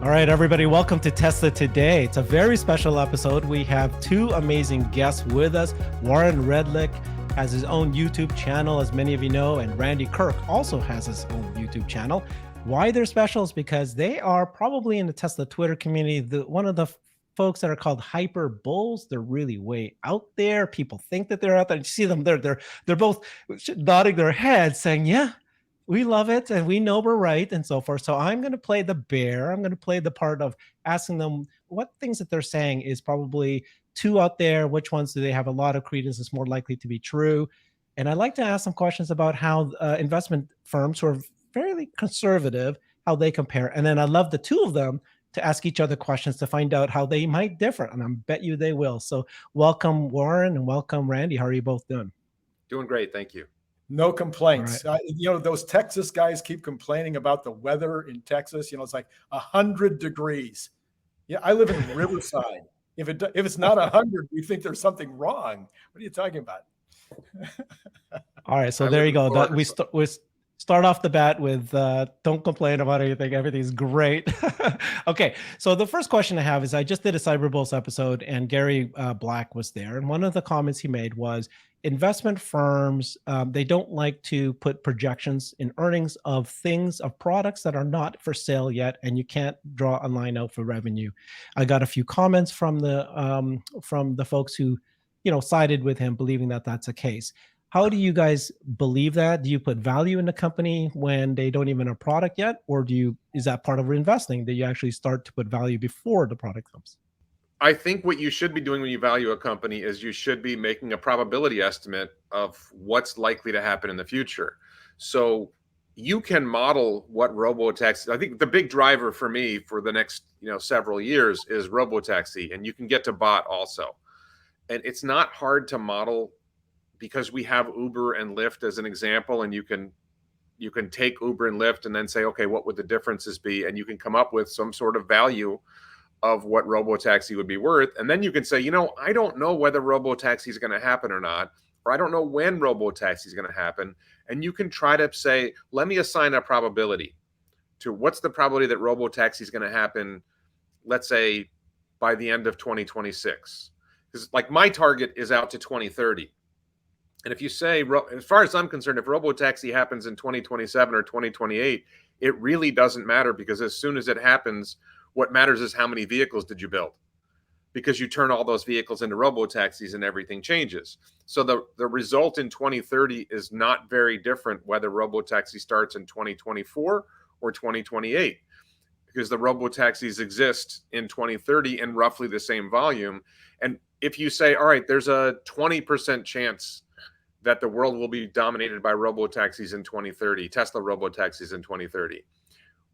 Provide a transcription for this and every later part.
All right, everybody, welcome to Tesla Today. It's a very special episode. We have two amazing guests with us. Warren Redlich has his own YouTube channel, as many of you know, and Randy Kirk also has his own YouTube channel. Why they're special is because they are probably in the Tesla Twitter community, one of the folks that are called hyper bulls. They're really way out there. People think that they're out there. You see them, they're both nodding their heads saying, yeah, we love it and we know we're right and so forth. So I'm going to play the bear. I'm going to play the part of asking them what things that they're saying is probably too out there. Which ones do they have a lot of credence is more likely to be true? And I'd like to ask some questions about how investment firms who are fairly conservative, how they compare. And then I'd love the two of them to ask each other questions to find out how they might differ. And I bet you they will. So welcome, Warren, and welcome, Randy. How are you both doing? Doing great. Thank you. No complaints. Right. Those Texas guys keep complaining about the weather in Texas. It's like 100 degrees. Yeah, I live in Riverside. If it's not 100, we think there's something wrong. What are you talking about? All right, so there you go. We start off the bat with don't complain about anything. Everything's great. Okay, so the first question I have is I just did a Cyberbulls episode and Gary Black was there. And one of the comments he made was investment firms, they don't like to put projections in earnings of products that are not for sale yet, and you can't draw a line out for revenue. I got a few comments from the folks who, sided with him, believing that that's the case. How do you guys believe that? Do you put value in the company when they don't even have a product yet? Or is that part of investing that you actually start to put value before the product comes? I think what you should be doing when you value a company is you should be making a probability estimate of what's likely to happen in the future. So you can model what robotaxi. I think the big driver for me for the next several years is robotaxi, and you can get to bot also. And it's not hard to model because we have Uber and Lyft as an example, and you can take Uber and Lyft and then say, okay, what would the differences be? And you can come up with some sort of value of what robotaxi would be worth. And then you can say, I don't know whether robotaxi is going to happen or not, or I don't know when robotaxi is going to happen. And you can try to say, let me assign a probability to what's the probability that robotaxi is going to happen, let's say by the end of 2026. Because like my target is out to 2030. And if you say, as far as I'm concerned, if robotaxi happens in 2027 or 2028, it really doesn't matter, because as soon as it happens, what matters is how many vehicles did you build, because you turn all those vehicles into robotaxis and everything changes. So the result in 2030 is not very different whether robotaxi starts in 2024 or 2028, because the robotaxis exist in 2030 in roughly the same volume. And if you say, all right, there's a 20% chance that the world will be dominated by robotaxis in 2030, Tesla robotaxis in 2030.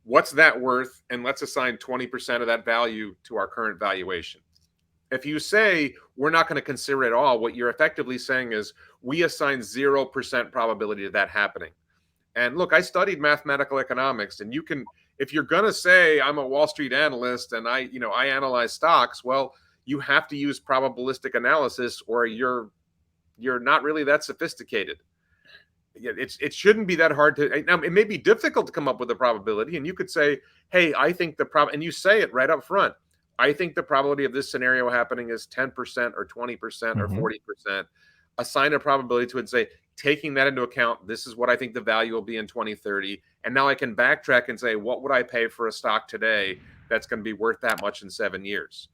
What's that worth? And let's assign 20% of that value to our current valuation. If you say we're not going to consider it at all, what you're effectively saying is we assign 0% probability of that happening. And look, I studied mathematical economics, and if you're going to say I'm a Wall Street analyst and I analyze stocks, well, you have to use probabilistic analysis, or you're not really that sophisticated. It shouldn't be that hard to. Now, it may be difficult to come up with a probability, and you could say, hey, I think and you say it right up front. I think the probability of this scenario happening is 10% or 20% or 40%. Assign a probability to it and say, taking that into account, this is what I think the value will be in 2030. And now I can backtrack and say, what would I pay for a stock today that's going to be worth that much in 7 years?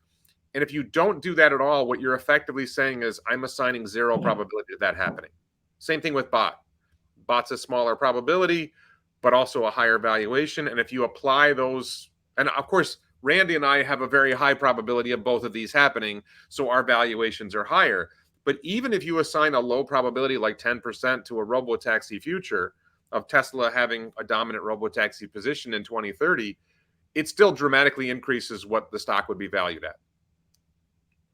And if you don't do that at all, what you're effectively saying is I'm assigning 0 probability of that happening. Same thing with bot. Bot's a smaller probability, but also a higher valuation. And if you apply those, and of course, Randy and I have a very high probability of both of these happening, so our valuations are higher. But even if you assign a low probability like 10% to a robotaxi future of Tesla having a dominant robotaxi position in 2030, it still dramatically increases what the stock would be valued at.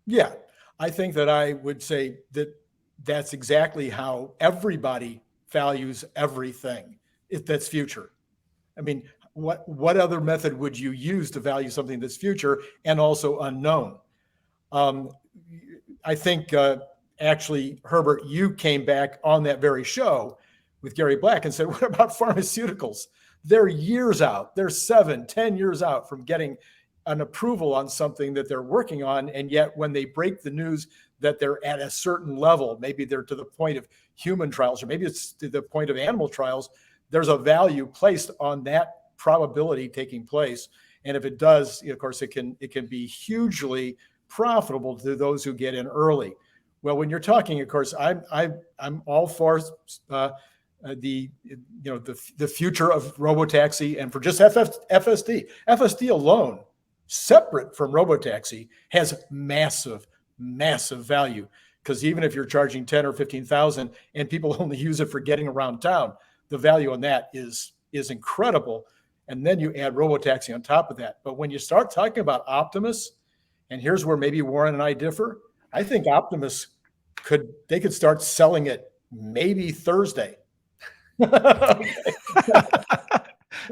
Yeah, I think that I would say that that's exactly how everybody values everything that's future. I mean, what other method would you use to value something that's future and also unknown? I think actually, Herbert, you came back on that very show with Gary Black and said, what about pharmaceuticals? They're years out. They're 7, 10 years out from getting an approval on something that they're working on. And yet when they break the news that they're at a certain level, maybe they're to the point of human trials, or maybe it's to the point of animal trials, there's a value placed on that probability taking place. And if it does, of course, it can be hugely profitable to those who get in early. Well, when you're talking, of course, I'm all for the future of robotaxi, and for just FSD. FSD alone, separate from robotaxi, has massive value, because even if you're charging 10 or 15,000 and people only use it for getting around town, the value on that is incredible. And then you add robotaxi on top of that. But when you start talking about Optimus, and here's where maybe Warren and I differ, I think Optimus could start selling it maybe Thursday.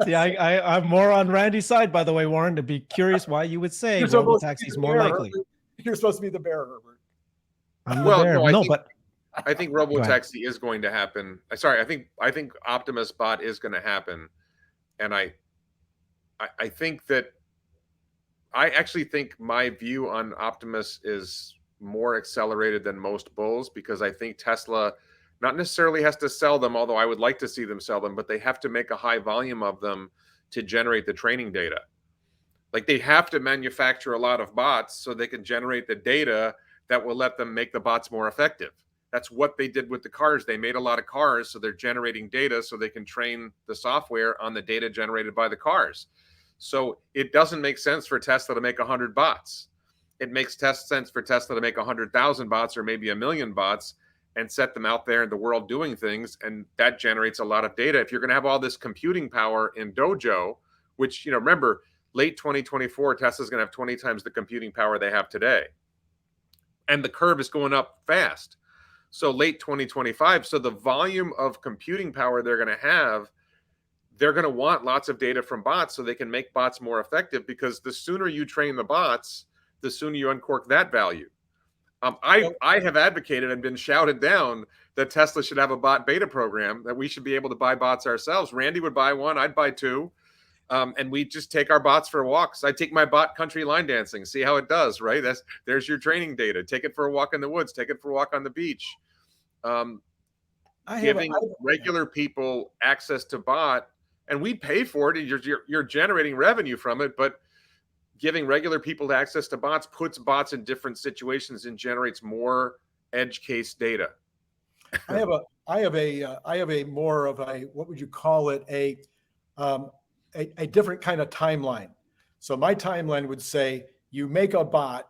See, I'm more on Randy's side, by the way, Warren, to be curious why you would say robotaxi is more likely. You're supposed to be the bear, Herbert. I'm the bear. I think robotaxi is going to happen. Sorry, I think Optimus bot is going to happen, and I think that I actually think my view on Optimus is more accelerated than most bulls, because I think Tesla not necessarily has to sell them, although I would like to see them sell them, but they have to make a high volume of them to generate the training data. Like, they have to manufacture a lot of bots so they can generate the data that will let them make the bots more effective. That's what they did with the cars. They made a lot of cars, so they're generating data so they can train the software on the data generated by the cars. So it doesn't make sense for Tesla to make 100 bots. It makes sense for Tesla to make 100,000 bots or maybe 1 million bots and set them out there in the world doing things. And that generates a lot of data. If you're going to have all this computing power in Dojo, which, remember, late 2024, Tesla's going to have 20 times the computing power they have today. And the curve is going up fast. So late 2025, so the volume of computing power they're going to have, they're going to want lots of data from bots so they can make bots more effective, because the sooner you train the bots, the sooner you uncork that value. I have advocated and been shouted down that Tesla should have a bot beta program, that we should be able to buy bots ourselves. Randy would buy one. I'd buy 2. And we just take our bots for walks. I take my bot country line dancing, see how it does, right? There's your training data. Take it for a walk in the woods. Take it for a walk on the beach. Giving regular people access to bot, and we pay for it. You're generating revenue from it, but giving regular people access to bots puts bots in different situations and generates more edge case data. I have a more of a, what would you call it? A different kind of timeline. So my timeline would say you make a bot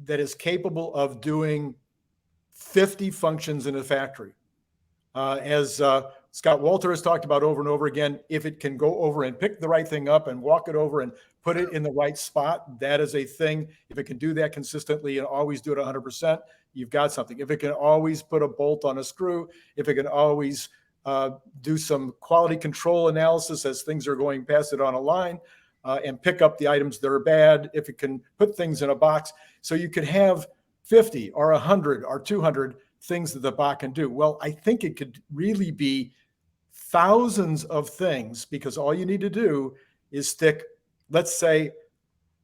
that is capable of doing 50 functions in a factory. As Scott Walter has talked about over and over again, if it can go over and pick the right thing up and walk it over and put it in the right spot, that is a thing. If it can do that consistently and always do it 100%, you've got something. If it can always put a bolt on a screw, if it can always do some quality control analysis as things are going past it on a line, and pick up the items that are bad, if it can put things in a box. So you could have 50 or 100 or 200 things that the bot can do. Well, I think it could really be thousands of things, because all you need to do is stick, let's say,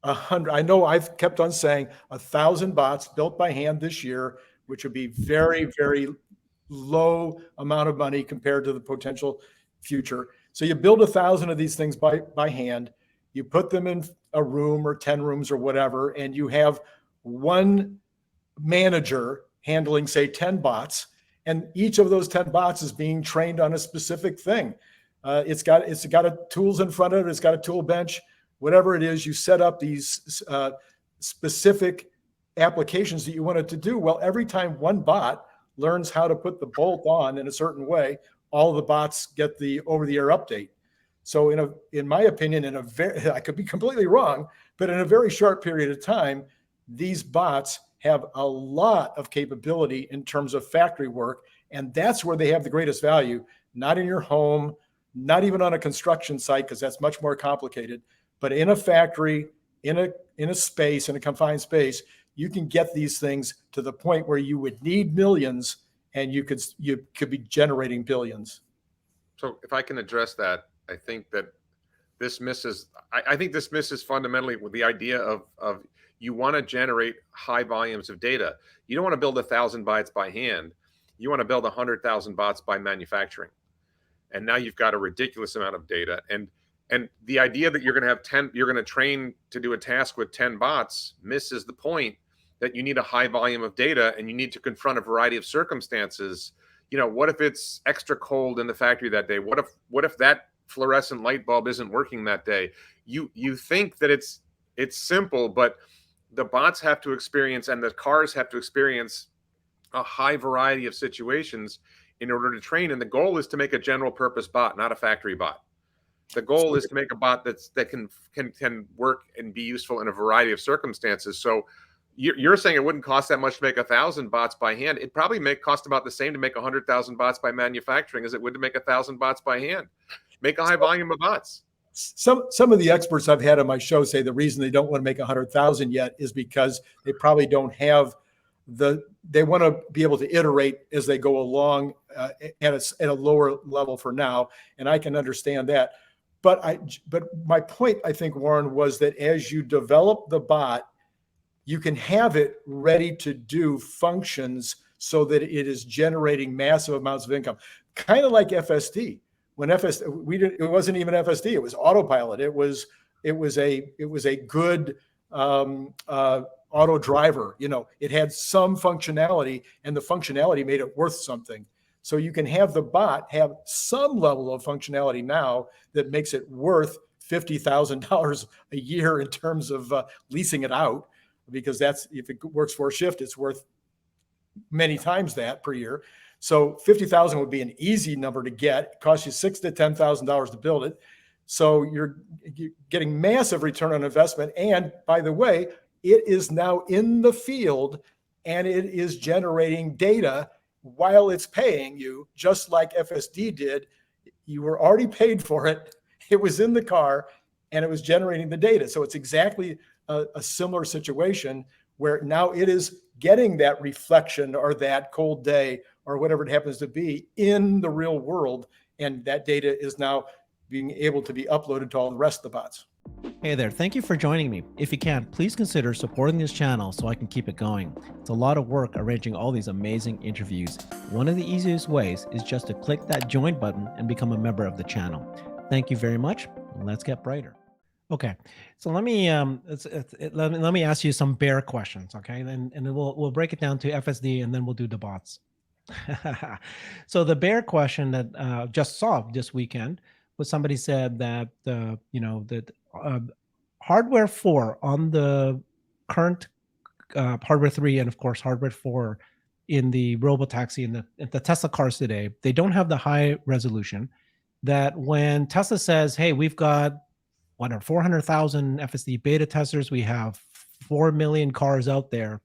100. I know I've kept on saying 1,000 bots built by hand this year, which would be very, very low amount of money compared to the potential future. So you build 1,000 of these things by hand, you put them in a room or 10 rooms or whatever, and you have one manager handling, say, 10 bots, and each of those 10 bots is being trained on a specific thing. It's got tools in front of it, it's got a tool bench, whatever it is. You set up these specific applications that you want it to do. Well, every time one bot learns how to put the bolt on in a certain way, all the bots get the over-the-air update. So in my opinion, I could be completely wrong, but in a very short period of time, these bots have a lot of capability in terms of factory work. And that's where they have the greatest value, not in your home, not even on a construction site, because that's much more complicated, but in a factory, in a space, in a confined space, you can get these things to the point where you would need millions, and you could be generating billions. So if I can address that, I think that this misses. I think this misses fundamentally with the idea of you want to generate high volumes of data. You don't want to build 1,000 bytes by hand. You want to build 100,000 bots by manufacturing. And now you've got a ridiculous amount of data. And the idea that you're going to have 10, you're going to train to do a task with 10 bots misses the point that you need a high volume of data and you need to confront a variety of circumstances. You know, what if it's extra cold in the factory that day? What if that fluorescent light bulb isn't working that day? You think that it's simple, but the bots have to experience and the cars have to experience a high variety of situations in order to train. And the goal is to make a general purpose bot, not a factory bot. The goal is to make a bot that can work and be useful in a variety of circumstances. So you're saying it wouldn't cost that much to make 1,000 bots by hand. It probably cost about the same to make 100,000 bots by manufacturing as it would to make 1,000 bots by hand. Make a high volume of bots. Some of the experts I've had on my show say the reason they don't want to make 100,000 yet is because they probably don't have they want to be able to iterate as they go along at a lower level for now. And I can understand that. But my point, I think, Warren, was that as you develop the bot, you can have it ready to do functions so that it is generating massive amounts of income, kind of like FSD. When FSD, it wasn't even FSD; it was autopilot. It was a good auto driver. You know, it had some functionality, and the functionality made it worth something. So you can have the bot have some level of functionality now that makes it worth $50,000 a year in terms of leasing it out, because that's, if it works for a shift, it's worth many times that per year. So 50,000 would be an easy number to get. It costs you $6,000 to $10,000 to build it. So you're getting massive return on investment. And by the way, it is now in the field and it is generating data while it's paying you, just like FSD did. You were already paid for it. It was in the car and it was generating the data. So it's exactly a similar situation where now it is getting that reflection or that cold day or whatever it happens to be in the real world. And that data is now being able to be uploaded to all the rest of the bots. Hey there, thank you for joining me. If you can, please consider supporting this channel so I can keep it going. It's a lot of work arranging all these amazing interviews. One of the easiest ways is just to click that join button and become a member of the channel. Thank you very much. Let's get brighter. Okay, so let me ask you some bear questions, okay? And then we'll break it down to FSD and then we'll do the bots. So the bear question that just saw this weekend was somebody said that hardware 4 on the current hardware 3 and of course hardware 4 in the robotaxi and the Tesla cars today, they don't have the high resolution. That when Tesla says, hey, we've got 400,000 FSD beta testers, we have 4 million cars out there,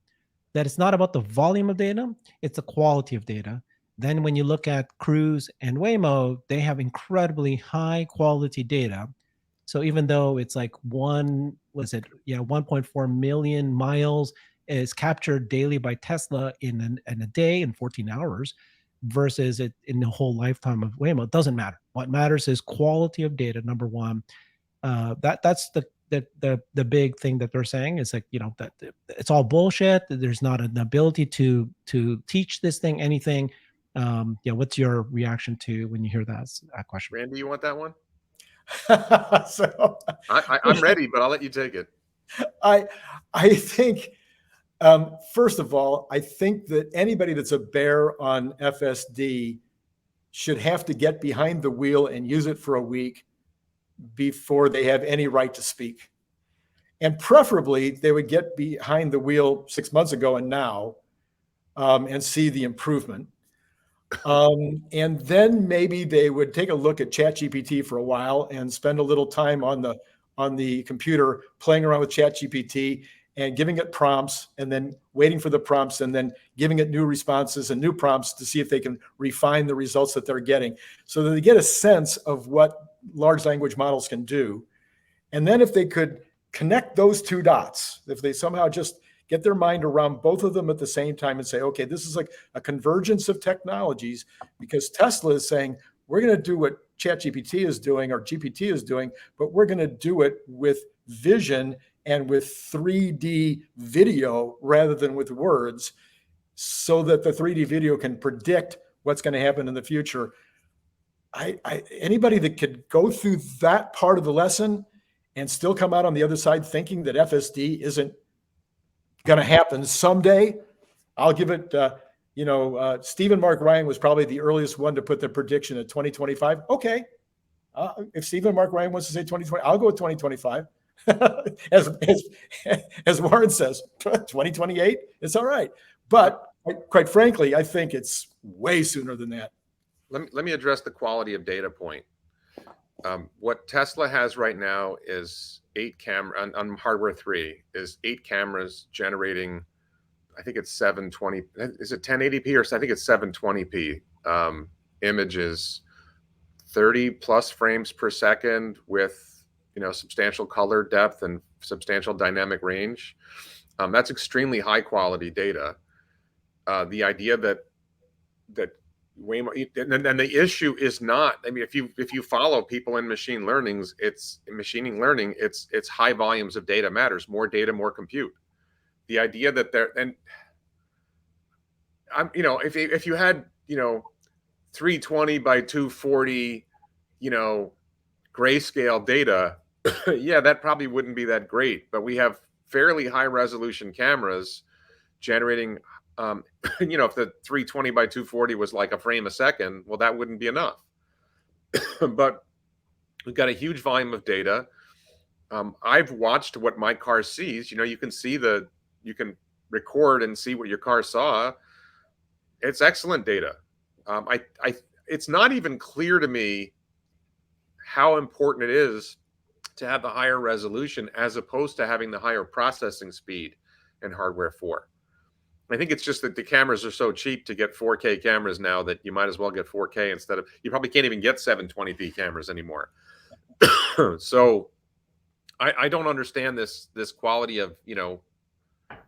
that it's not about the volume of data, it's the quality of data. Then when you look at Cruise and Waymo, they have incredibly high quality data. So even though it's like 1.4 million miles is captured daily by Tesla in a day, in 14 hours, versus it in the whole lifetime of Waymo, it doesn't matter. What matters is quality of data, number one. That's the big thing that they're saying is, like, that it's all bullshit. There's not an ability to teach this thing anything. What's your reaction to when you hear that question? Randy, you want that one? So I'm ready, but I'll let you take it. I think, first of all, I think that anybody that's a bear on FSD should have to get behind the wheel and use it for a week before they have any right to speak. And preferably they would get behind the wheel 6 months ago and now, and see the improvement. And then maybe they would take a look at ChatGPT for a while and spend a little time on the computer playing around with ChatGPT and giving it prompts and then waiting for the prompts and then giving it new responses and new prompts to see if they can refine the results that they're getting, so that they get a sense of what large language models can do. And then if they could connect those two dots, if they somehow just get their mind around both of them at the same time and say, okay, this is like a convergence of technologies, because Tesla is saying, we're going to do what ChatGPT is doing or GPT is doing, but we're going to do it with vision and with 3D video rather than with words, so that the 3D video can predict what's going to happen in the future. Anybody that could go through that part of the lesson and still come out on the other side thinking that FSD isn't going to happen someday, I'll give it, Stephen Mark Ryan was probably the earliest one to put the prediction at 2025. Okay. If Stephen Mark Ryan wants to say 2020, I'll go with 2025. as Warren says, 2028, it's all right. But quite frankly, I think it's way sooner than that. Let me address the quality of data point. What Tesla has right now is 8 camera on hardware 3 is 8 cameras generating, I think it's 720. Is it 1080p or I think it's 720p images, 30 plus frames per second with substantial color depth and substantial dynamic range. That's extremely high quality data. The idea that way more, and the issue is not, I mean, if you follow people in machine learning, it's high volumes of data matters. More data, more compute. The idea that if you had 320 by 240 grayscale data, yeah, that probably wouldn't be that great. But we have fairly high resolution cameras generating if the 320 by 240 was like a frame a second, well, that wouldn't be enough. But we've got a huge volume of data. I've watched what my car sees. You can see you can record and see what your car saw. It's excellent data. It's not even clear to me how important it is to have the higher resolution as opposed to having the higher processing speed in hardware 4. I think it's just that the cameras are so cheap to get 4K cameras now that you might as well get 4K instead of, you probably can't even get 720p cameras anymore. So I don't understand this quality of,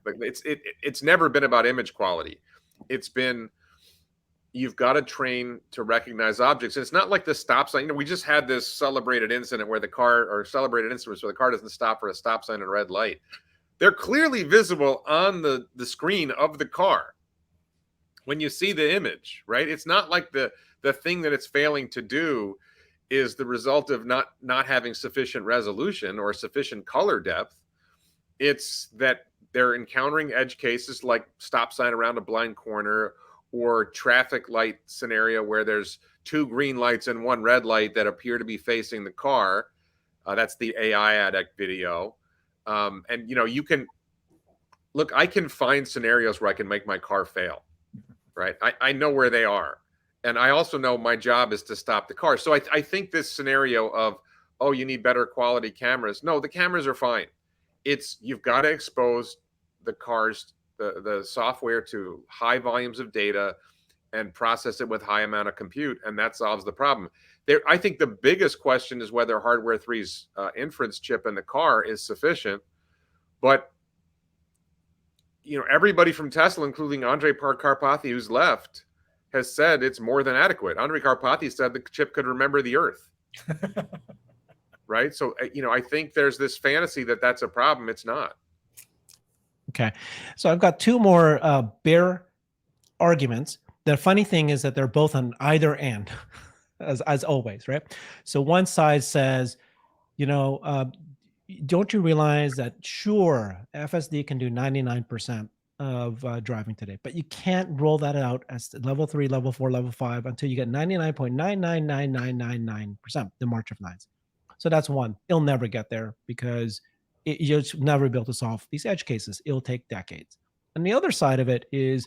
like it's never been about image quality. It's been, you've got to train to recognize objects. And it's not like the stop sign. We just had this celebrated incident where the car doesn't stop for a stop sign and a red light. They're clearly visible on the screen of the car when you see the image, right? It's not like the thing that it's failing to do is the result of not having sufficient resolution or sufficient color depth. It's that they're encountering edge cases like stop sign around a blind corner or traffic light scenario where there's 2 green lights and 1 red light that appear to be facing the car. That's the AI addict video. And you can look, I can find scenarios where I can make my car fail, right? I know where they are. And I also know my job is to stop the car. So I think this scenario of, oh, you need better quality cameras. No, the cameras are fine. You've got to expose the cars, the software to high volumes of data and process it with high amount of compute. And that solves the problem. I think the biggest question is whether hardware 3's inference chip in the car is sufficient. But, everybody from Tesla, including Andrej Karpathy, who's left, has said it's more than adequate. Andrej Karpathy said the chip could remember the Earth. Right? So, I think there's this fantasy that that's a problem. It's not. Okay. So I've got 2 more bear arguments. The funny thing is that they're both on either end. As always, right? So one side says, don't you realize that sure, FSD can do 99% of driving today, but you can't roll that out as level 3, level 4, level 5 until you get 99.999999%, the March of Nines. So that's one. It'll never get there because you'll never be able to solve these edge cases. It'll take decades. And the other side of it is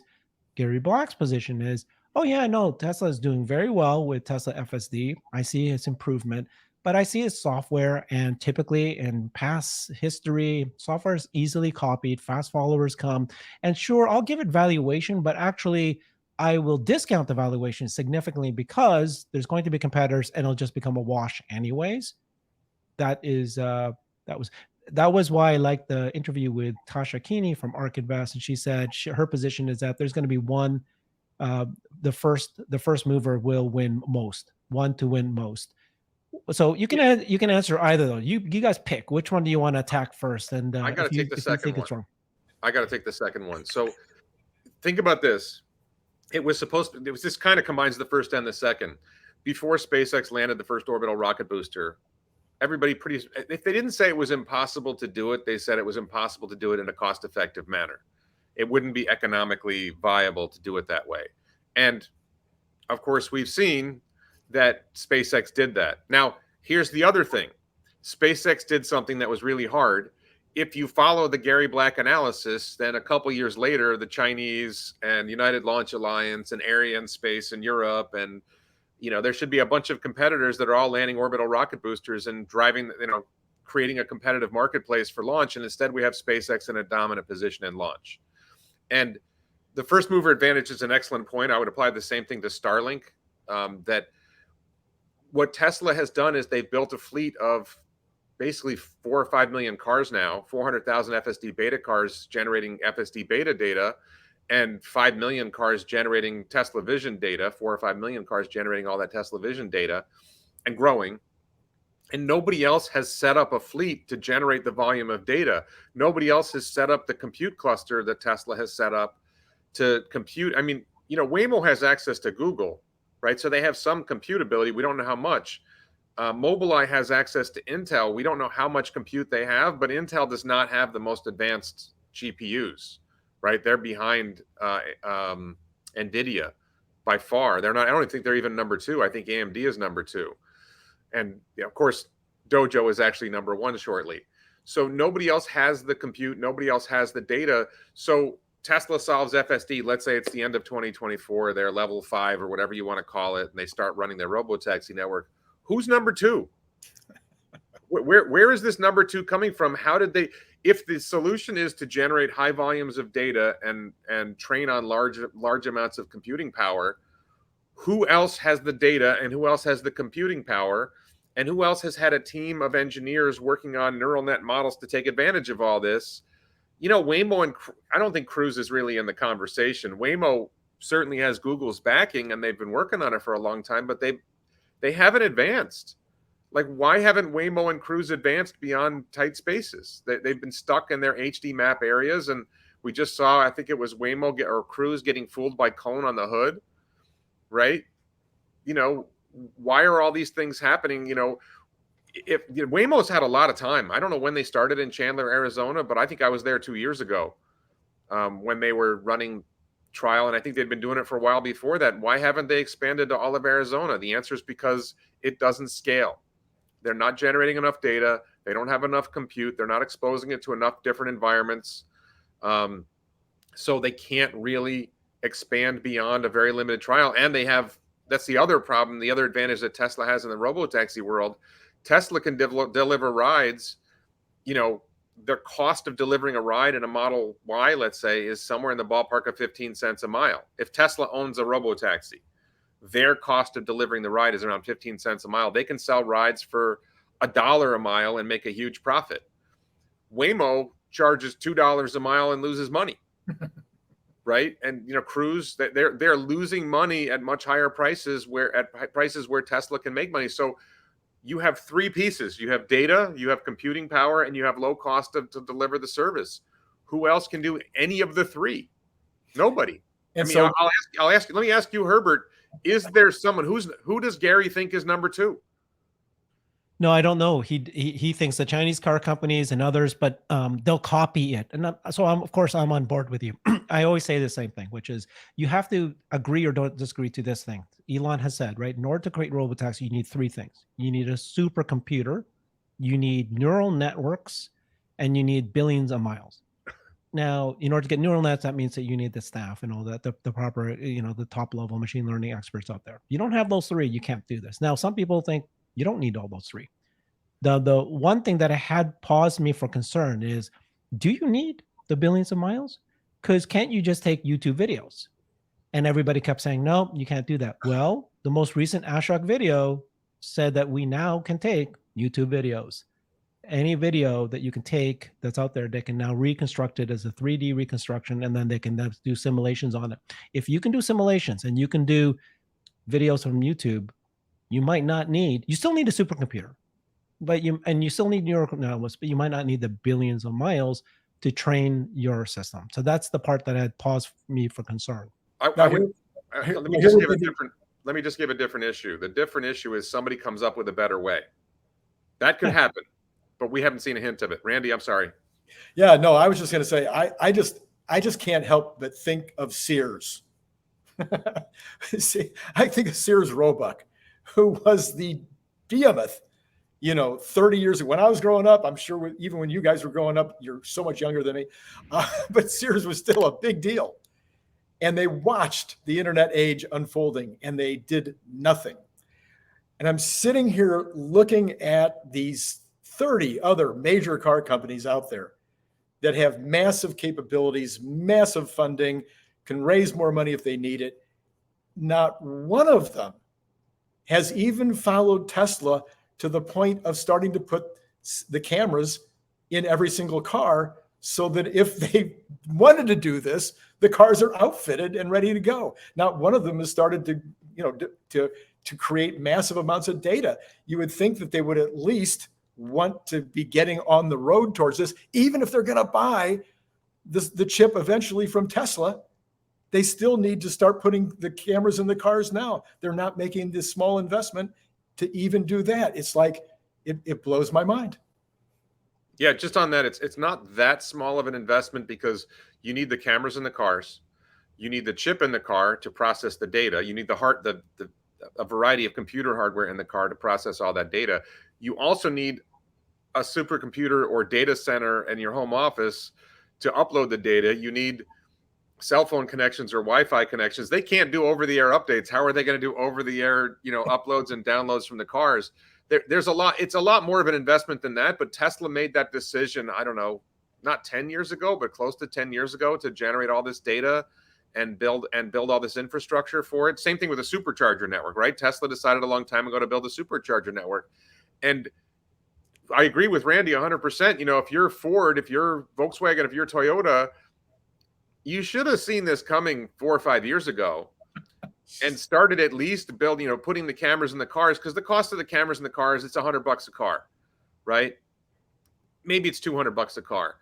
Gary Black's position is, oh yeah, no, Tesla is doing very well with Tesla FSD. I see its improvement, but I see its software, and typically in past history, software is easily copied, fast followers come, and sure, I'll give it valuation, but actually I will discount the valuation significantly because there's going to be competitors and it'll just become a wash anyways. That was why I liked the interview with Tasha Keeney from ARK Invest, and she said her position is that there's going to be one, the first mover will win most, one to win most. So you can answer either though. You guys pick which one do you want to attack first, and I got to take the if you second think one. it's wrong. I got to take the second one. So think about this. It was this kind of combines the first and the second. Before SpaceX landed the first orbital rocket booster, everybody if they didn't say it was impossible to do it, they said it was impossible to do it in a cost-effective manner. It wouldn't be economically viable to do it that way. And of course, we've seen that SpaceX did that. Now, here's the other thing. SpaceX did something that was really hard. If you follow the Gary Black analysis, then a couple years later, the Chinese and United Launch Alliance and Arianespace in Europe, and there should be a bunch of competitors that are all landing orbital rocket boosters and driving, creating a competitive marketplace for launch. And instead, we have SpaceX in a dominant position in launch. And the first mover advantage is an excellent point. I would apply the same thing to Starlink. That what Tesla has done is they've built a fleet of basically 4 or 5 million cars now, 400,000 FSD beta cars generating FSD beta data, and 5 million cars generating Tesla Vision data, 4 or 5 million cars generating all that Tesla Vision data and growing. And nobody else has set up a fleet to generate the volume of data. Nobody else has set up the compute cluster that Tesla has set up to compute. I mean, Waymo has access to Google, right? So they have some compute ability. We don't know how much. Mobileye has access to Intel. We don't know how much compute they have, but Intel does not have the most advanced GPUs, right? They're behind NVIDIA by far. They're not. I don't think they're even number 2. I think AMD is number 2. And of course, Dojo is actually number 1 shortly. So nobody else has the compute. Nobody else has the data. So Tesla solves FSD. Let's say it's the end of 2024. They're level 5 or whatever you want to call it, and they start running their robotaxi network. Who's number 2? Where is this number 2 coming from? How did they? If the solution is to generate high volumes of data and train on large amounts of computing power, who else has the data and who else has the computing power? And who else has had a team of engineers working on neural net models to take advantage of all this? Waymo and I don't think Cruise is really in the conversation. Waymo certainly has Google's backing, and they've been working on it for a long time, but they haven't advanced. Like, why haven't Waymo and Cruise advanced beyond tight spaces? They've been stuck in their HD map areas, and we just saw, I think it was Waymo or Cruise getting fooled by cone on the hood, right? Why are all these things happening? If Waymo's had a lot of time. I don't know when they started in Chandler, Arizona, but I think I was there 2 years ago when they were running trial, and I think they'd been doing it for a while before that. Why haven't they expanded to all of Arizona? The answer is because it doesn't scale. They're not generating enough data. They don't have enough compute. They're not exposing it to enough different environments. So they can't really expand beyond a very limited trial. And that's the other problem, the other advantage that Tesla has in the robotaxi world. Tesla can deliver rides. The cost of delivering a ride in a Model Y, let's say, is somewhere in the ballpark of 15 cents a mile. If Tesla owns a robotaxi, their cost of delivering the ride is around 15 cents a mile. They can sell rides for $1 a mile and make a huge profit. Waymo charges $2 a mile and loses money. Right? And Cruise, they're losing money at much higher prices where Tesla can make money. So you have 3 pieces. You have data, you have computing power, and you have low cost to deliver the service. Who else can do any of the 3? Nobody. And I'll ask you, let me ask you, Herbert, is there someone who does Gary think is number 2? No, I don't know. He thinks the Chinese car companies and others, but they'll copy it. And so of course I'm on board with you. I always say the same thing, which is you have to agree or don't disagree to this thing. Elon has said, right? In order to create robotaxi, you need 3 things. You need a supercomputer, you need neural networks, and you need billions of miles. Now, in order to get neural nets, that means that you need the staff and all that, the proper, the top level machine learning experts out there. You don't have those 3, you can't do this. Now, some people think you don't need all those 3. The one thing that had paused me for concern is, do you need the billions of miles? Because can't you just take YouTube videos? And everybody kept saying, no, you can't do that. Well, the most recent Ashok video said that we now can take YouTube videos. Any video that you can take that's out there, they can now reconstruct it as a 3D reconstruction, and then they can do simulations on it. If you can do simulations and you can do videos from YouTube, you might not need. You still need a supercomputer, but you still need neural networks, but you might not need the billions of miles to train your system. So that's the part that had paused me for concern. Let me just give a different issue. The different issue is somebody comes up with a better way. That could happen, but we haven't seen a hint of it. Randy, I'm sorry. Yeah, no, I was just going to say, I just can't help but think of Sears. See, I think of Sears Roebuck, who was the behemoth, 30 years ago. When I was growing up, I'm sure even when you guys were growing up, you're so much younger than me, but Sears was still a big deal. And they watched the internet age unfolding and they did nothing. And I'm sitting here looking at these 30 other major car companies out there that have massive capabilities, massive funding, can raise more money if they need it. Not one of them has even followed Tesla to the point of starting to put the cameras in every single car so that if they wanted to do this, the cars are outfitted and ready to go. Not one of them has started to create massive amounts of data. You would think that they would at least want to be getting on the road towards this, even if they're going to buy the chip eventually from Tesla. They still need to start putting the cameras in the cars now. They're not making this small investment to even do that. It's like, it blows my mind. Yeah, just on that, it's not that small of an investment because you need the cameras in the cars, you need the chip in the car to process the data, you need a variety of computer hardware in the car to process all that data. You also need a supercomputer or data center in your home office to upload the data. You need cell phone connections or Wi-Fi connections. They can't do over-the-air updates. How are they going to do over-the-air, uploads and downloads from the cars? There's a lot. It's a lot more of an investment than that. But Tesla made that decision, I don't know, not 10 years ago, but close to 10 years ago, to generate all this data and build all this infrastructure for it. Same thing with a supercharger network, right? Tesla decided a long time ago to build a supercharger network. And I agree with Randy 100%. If you're Ford, if you're Volkswagen, if you're Toyota, you should have seen this coming 4 or 5 years ago and started at least building, putting the cameras in the cars, because the cost of the cameras in the cars, it's $100 a car, right? Maybe it's $200 a car.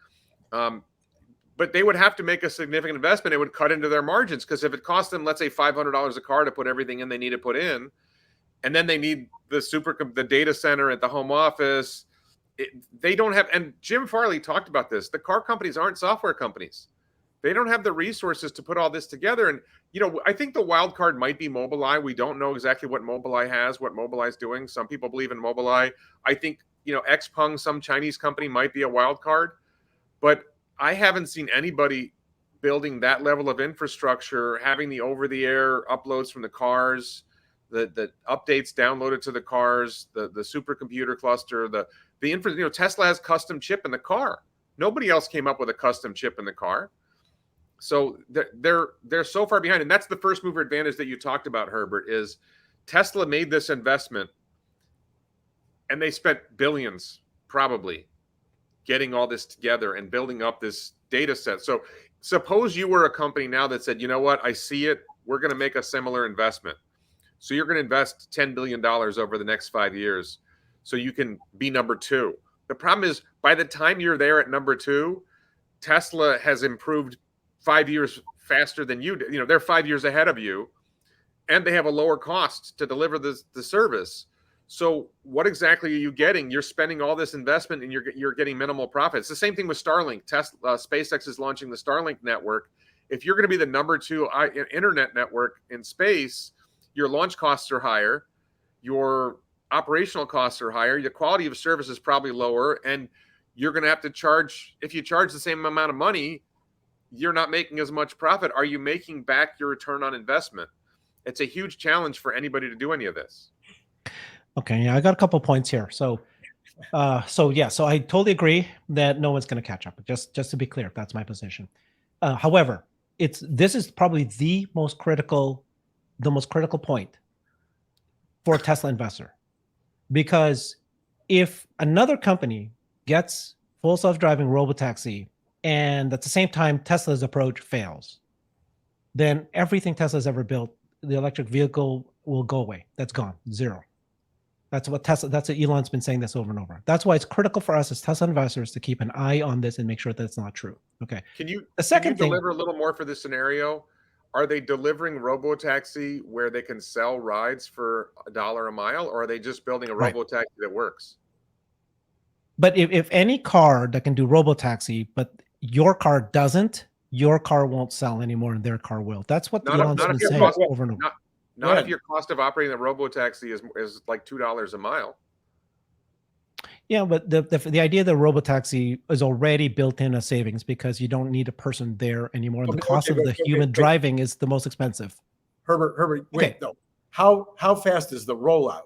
But they would have to make a significant investment. It would cut into their margins, because if it costs them, let's say $500 a car to put everything in they need to put in, and then they need the data center at the home office, they don't have, and Jim Farley talked about this, the car companies aren't software companies. They don't have the resources to put all this together. And, I think the wild card might be Mobileye. We don't know exactly what Mobileye has, what Mobileye's doing. Some people believe in Mobileye. I think, Xpeng, some Chinese company, might be a wild card. But I haven't seen anybody building that level of infrastructure, having the over-the-air uploads from the cars, the updates downloaded to the cars, the supercomputer cluster, Tesla has custom chip in the car. Nobody else came up with a custom chip in the car. So they're so far behind. And that's the first mover advantage that you talked about, Herbert, is Tesla made this investment and they spent billions probably getting all this together and building up this data set. So suppose you were a company now that said, you know what, I see it, we're going to make a similar investment. So you're going to invest $10 billion over the next 5 years so you can be number two. The problem is, by the time you're there at number two, Tesla has improved 5 years faster than you do. They're 5 years ahead of you, and they have a lower cost to deliver the service. So what exactly are you getting? You're spending all this investment and you're getting minimal profits. The same thing with Starlink. SpaceX is launching the Starlink network. If you're going to be the number two internet network in space, your launch costs are higher, your operational costs are higher, your quality of service is probably lower, and you're going to have to charge, if you charge the same amount of money, you're not making as much profit. Are you making back your return on investment? It's a huge challenge for anybody to do any of this. Okay, yeah, I got a couple points here. So I totally agree that no one's going to catch up. Just to be clear, that's my position. However, this is probably the most critical point for a Tesla investor, because if another company gets full self-driving robotaxi, and at the same time Tesla's approach fails, then everything Tesla's ever built, the electric vehicle, will go away. That's gone, zero. That's what Elon's been saying this over and over. That's why it's critical for us as Tesla investors to keep an eye on this and make sure that it's not true. Okay. Can you second thing, deliver a little more for this scenario? Are they delivering robotaxi where they can sell rides for $1 a mile, or are they just building a Right. robotaxi that works? But if any car that can do robotaxi, but your car doesn't, your car won't sell anymore and their car will. That's what Not if- Elon's not been if your saying cost- over and over. Not if your cost of operating a robotaxi is like $2 a mile. Yeah, but the idea that robotaxi is already built in a savings because you don't need a person there anymore, and the cost of the human driving is the most expensive. Herbert, wait, no. How fast is the rollout?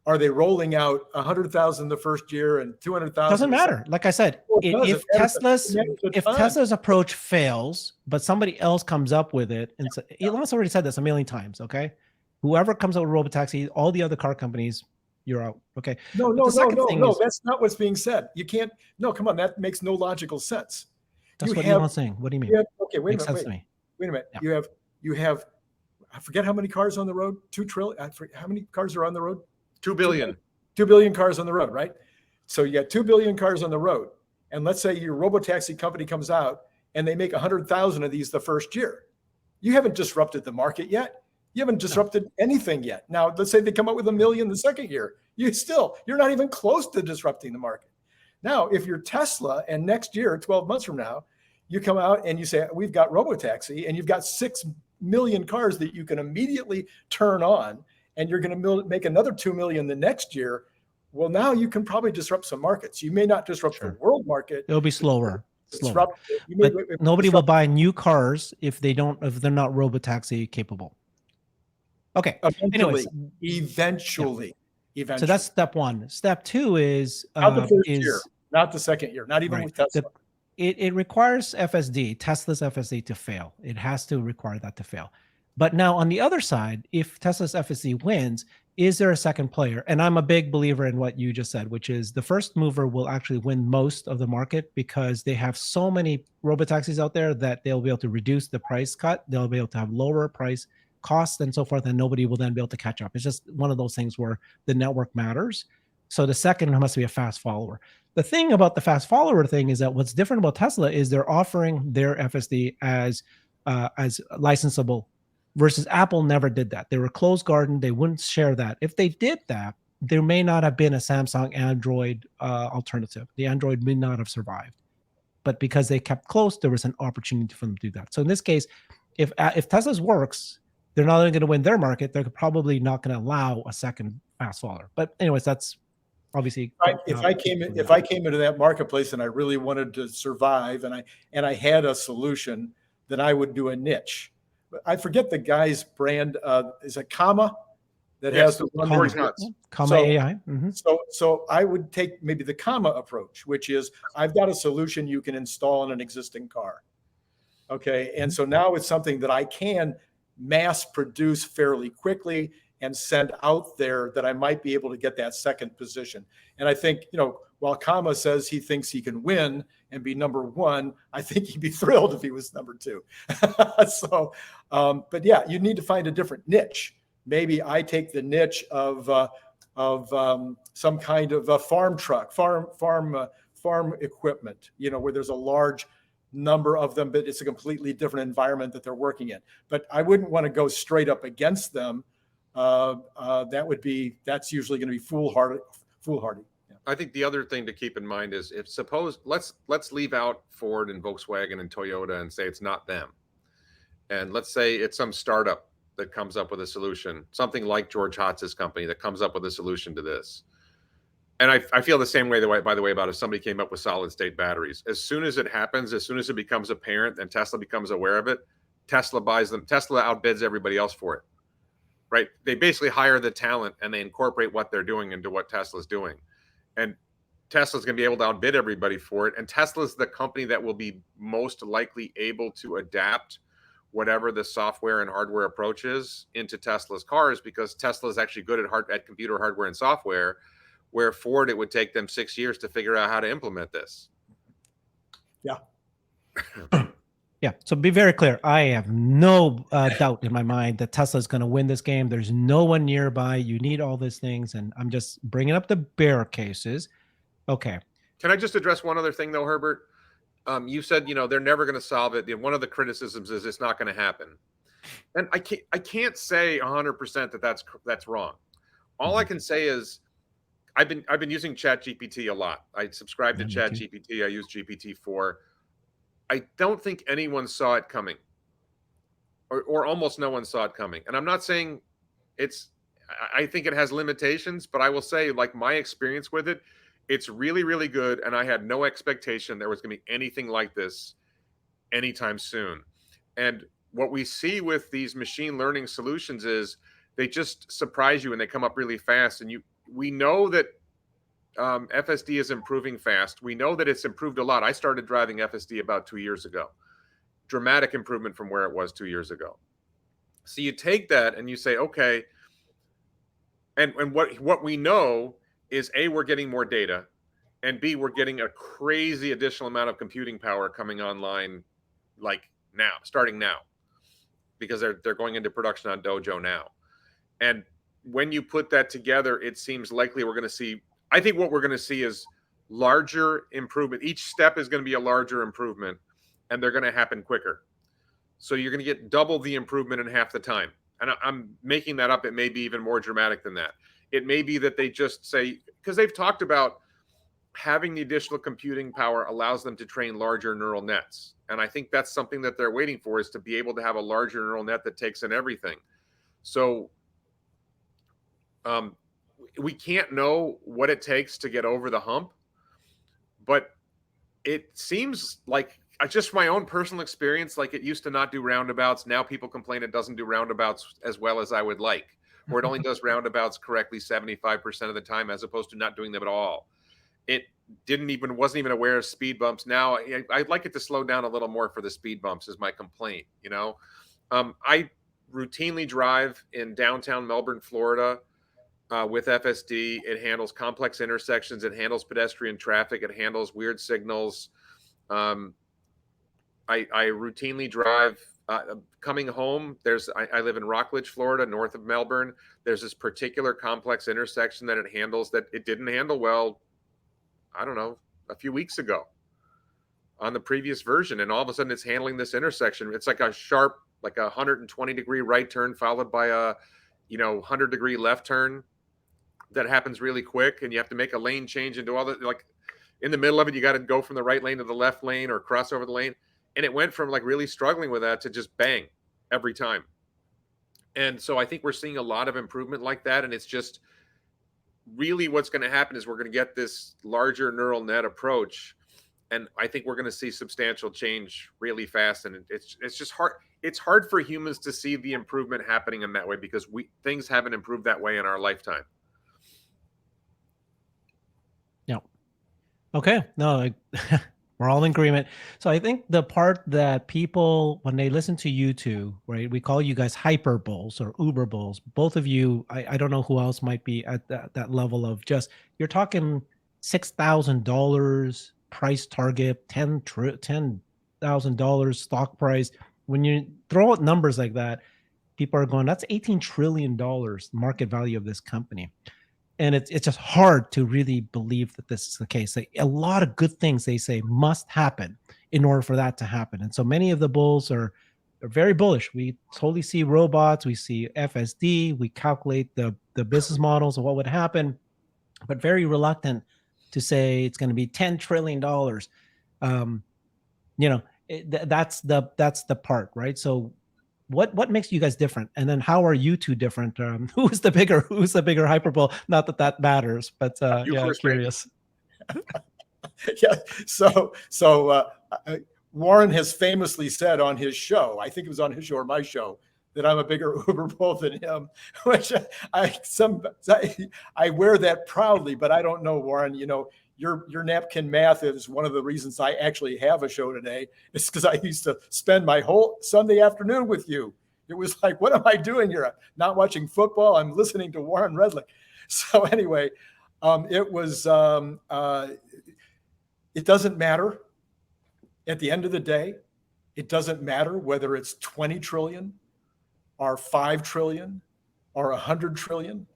Are they rolling out 100,000 the first year and 200,000? Doesn't matter. Like I said, if Tesla's approach fails, but somebody else comes up with it, and so, Elon's already said this a million times. Okay, whoever comes up with robotaxi, all the other car companies, you're out. Okay. No. That's not what's being said. You can't. No, come on. That makes no logical sense. That's what Elon's saying. What do you mean? Okay, wait a minute. Wait a minute. Yeah. You have. I forget how many cars on the road. 2 trillion. How many cars are on the road? 2 billion. 2 billion cars on the road, right? So you got 2 billion cars on the road, and let's say your robotaxi company comes out and they make 100,000 of these the first year. You haven't disrupted the market yet. You haven't disrupted anything yet. Now, let's say they come up with 1 million the second year. You're not even close to disrupting the market. Now, if you're Tesla and next year, 12 months from now, you come out and you say, we've got robotaxi, and you've got 6 million cars that you can immediately turn on, and you're going to make another 2 million the next year. Well, now you can probably disrupt some markets. You may not disrupt the world market. It'll be slower. But nobody will buy new cars if they're not robotaxi capable. Okay. Eventually. So that's step one. Step two is not the first year, not the second year, not even with Tesla. It requires FSD, Tesla's FSD, to fail. It has to require that to fail. But now on the other side, if Tesla's FSD wins, is there a second player? And I'm a big believer in what you just said, which is the first mover will actually win most of the market because they have so many robotaxis out there that they'll be able to reduce the price cut. They'll be able to have lower price costs and so forth, and nobody will then be able to catch up. It's just one of those things where the network matters. So the second must be a fast follower. The thing about the fast follower thing is that what's different about Tesla is they're offering their FSD as licensable, versus Apple never did that. They were closed garden. They wouldn't share that. If they did that, there may not have been a Samsung Android alternative. The Android may not have survived. But because they kept close, there was an opportunity for them to do that. So in this case, if Tesla's works, they're not only going to win their market, they're probably not going to allow a second fast follower. But anyways, that's obviously if I came into that marketplace and I really wanted to survive and I had a solution, then I would do a niche. I forget the guy's brand. Is it Comma that has the one Comma AI? Mm-hmm. So I would take maybe the Comma approach, which is I've got a solution you can install in an existing car. Okay, and so now it's something that I can mass produce fairly quickly and send out there that I might be able to get that second position. And I think, while Comma says he thinks he can win and be number one, I think he'd be thrilled if he was number two. So, but yeah, you need to find a different niche. Maybe I take the niche of some kind of a farm truck, farm equipment, where there's a large number of them, but it's a completely different environment that they're working in. But I wouldn't want to go straight up against them. That's usually going to be foolhardy. Yeah. I think the other thing to keep in mind is let's leave out Ford and Volkswagen and Toyota and say it's not them. And let's say it's some startup that comes up with a solution, something like George Hotz's company that comes up with a solution to this. And I feel the same way, by the way, about if somebody came up with solid state batteries. As soon as it happens, as soon as it becomes apparent and Tesla becomes aware of it, Tesla buys them. Tesla outbids everybody else for it, right? They basically hire the talent and they incorporate what they're doing into what Tesla's doing. And Tesla's going to be able to outbid everybody for it. And Tesla's the company that will be most likely able to adapt whatever the software and hardware approach is into Tesla's cars, because Tesla is actually good at computer hardware and software, where Ford, it would take them 6 years to figure out how to implement this. Yeah. Yeah. So be very clear. I have no doubt in my mind that Tesla is going to win this game. There's no one nearby. You need all these things. And I'm just bringing up the bear cases. Okay. Can I just address one other thing though, Herbert? You said, they're never going to solve it. One of the criticisms is it's not going to happen. And I can't say 100% that that's wrong. All I can say is I've been using ChatGPT a lot. I subscribe to ChatGPT. I use GPT-4. I don't think anyone saw it coming, or almost no one saw it coming. And I'm not saying I think it has limitations, but I will say, like, my experience with it, it's really, really good. And I had no expectation there was going to be anything like this anytime soon. And what we see with these machine learning solutions is they just surprise you and they come up really fast. And we know that FSD is improving fast. We know that it's improved a lot. I started driving FSD about 2 years ago. Dramatic improvement from where it was 2 years ago. So you take that and you say, okay, and what we know is A, we're getting more data, and B, we're getting a crazy additional amount of computing power coming online, like now, starting now, because they're going into production on Dojo now. And when you put that together, it seems likely we're going to see, I think what we're going to see is larger improvement. Each step is going to be a larger improvement, and they're going to happen quicker. So you're going to get double the improvement in half the time. And I'm making that up. It may be even more dramatic than that. It may be that they just say, because they've talked about having the additional computing power allows them to train larger neural nets. And I think that's something that they're waiting for, is to be able to have a larger neural net that takes in everything. So we can't know what it takes to get over the hump, but it seems like, just my own personal experience, like it used to not do roundabouts. Now people complain it doesn't do roundabouts as well as I would like, or it only does roundabouts correctly 75% of the time, as opposed to not doing them at all. It wasn't even aware of speed bumps. Now I'd like it to slow down a little more for the speed bumps, is my complaint. I routinely drive in downtown Melbourne, Florida, with FSD. It handles complex intersections. It handles pedestrian traffic. It handles weird signals. I routinely drive coming home. I live in Rockledge, Florida, north of Melbourne. There's this particular complex intersection that it handles that it didn't handle well, I don't know, a few weeks ago on the previous version. And all of a sudden it's handling this intersection. It's like a sharp, like a 120-degree right turn followed by a 100-degree left turn that happens really quick. And you have to make a lane change and do all that. Like in the middle of it, you got to go from the right lane to the left lane or cross over the lane. And it went from like really struggling with that to just bang every time. And so I think we're seeing a lot of improvement like that. And it's just really what's going to happen is we're going to get this larger neural net approach. And I think we're going to see substantial change really fast. And it's just hard. It's hard for humans to see the improvement happening in that way, because things haven't improved that way in our lifetime. Yeah. Okay. No, we're all in agreement. So I think the part that people, when they listen to you two, right, we call you guys hyper bulls or uber bulls. Both of you, I don't know who else might be at that level of just, you're talking $6,000 price target, $10,000 stock price. When you throw out numbers like that, people are going, that's $18 trillion market value of this company. And it's just hard to really believe that this is the case. Like, a lot of good things they say must happen in order for that to happen. And so many of the bulls are very bullish. We totally see robots, we see FSD, we calculate the business models of what would happen, but very reluctant to say it's going to be $10 trillion. That's the part, right? So what makes you guys different, and then how are you two different? Who's the bigger hyperbull? Not that matters, but yeah, curious. Yeah. So Warren has famously said on his show, I think it was on his show or my show, that I'm a bigger uber bull than him, which I wear that proudly, but I don't know, Warren. Your napkin math is one of the reasons I actually have a show today. It's because I used to spend my whole Sunday afternoon with you. It was like, what am I doing here? I'm not watching football. I'm listening to Warren Redlich. So anyway, it doesn't matter. At the end of the day, It doesn't matter whether it's 20 trillion or 5 trillion or 100 trillion.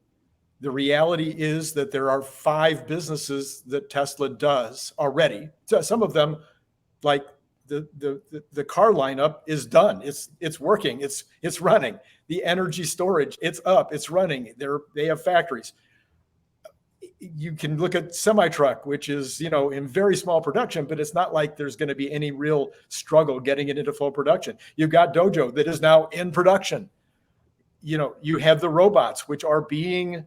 The reality is that there are 5 businesses that Tesla does already. So some of them, like the car lineup, is done. It's working. It's running. The energy storage, it's up. It's running. They have factories. You can look at CyberTruck, which is, in very small production, but it's not like there's going to be any real struggle getting it into full production. You've got Dojo that is now in production. You have the robots, which are being,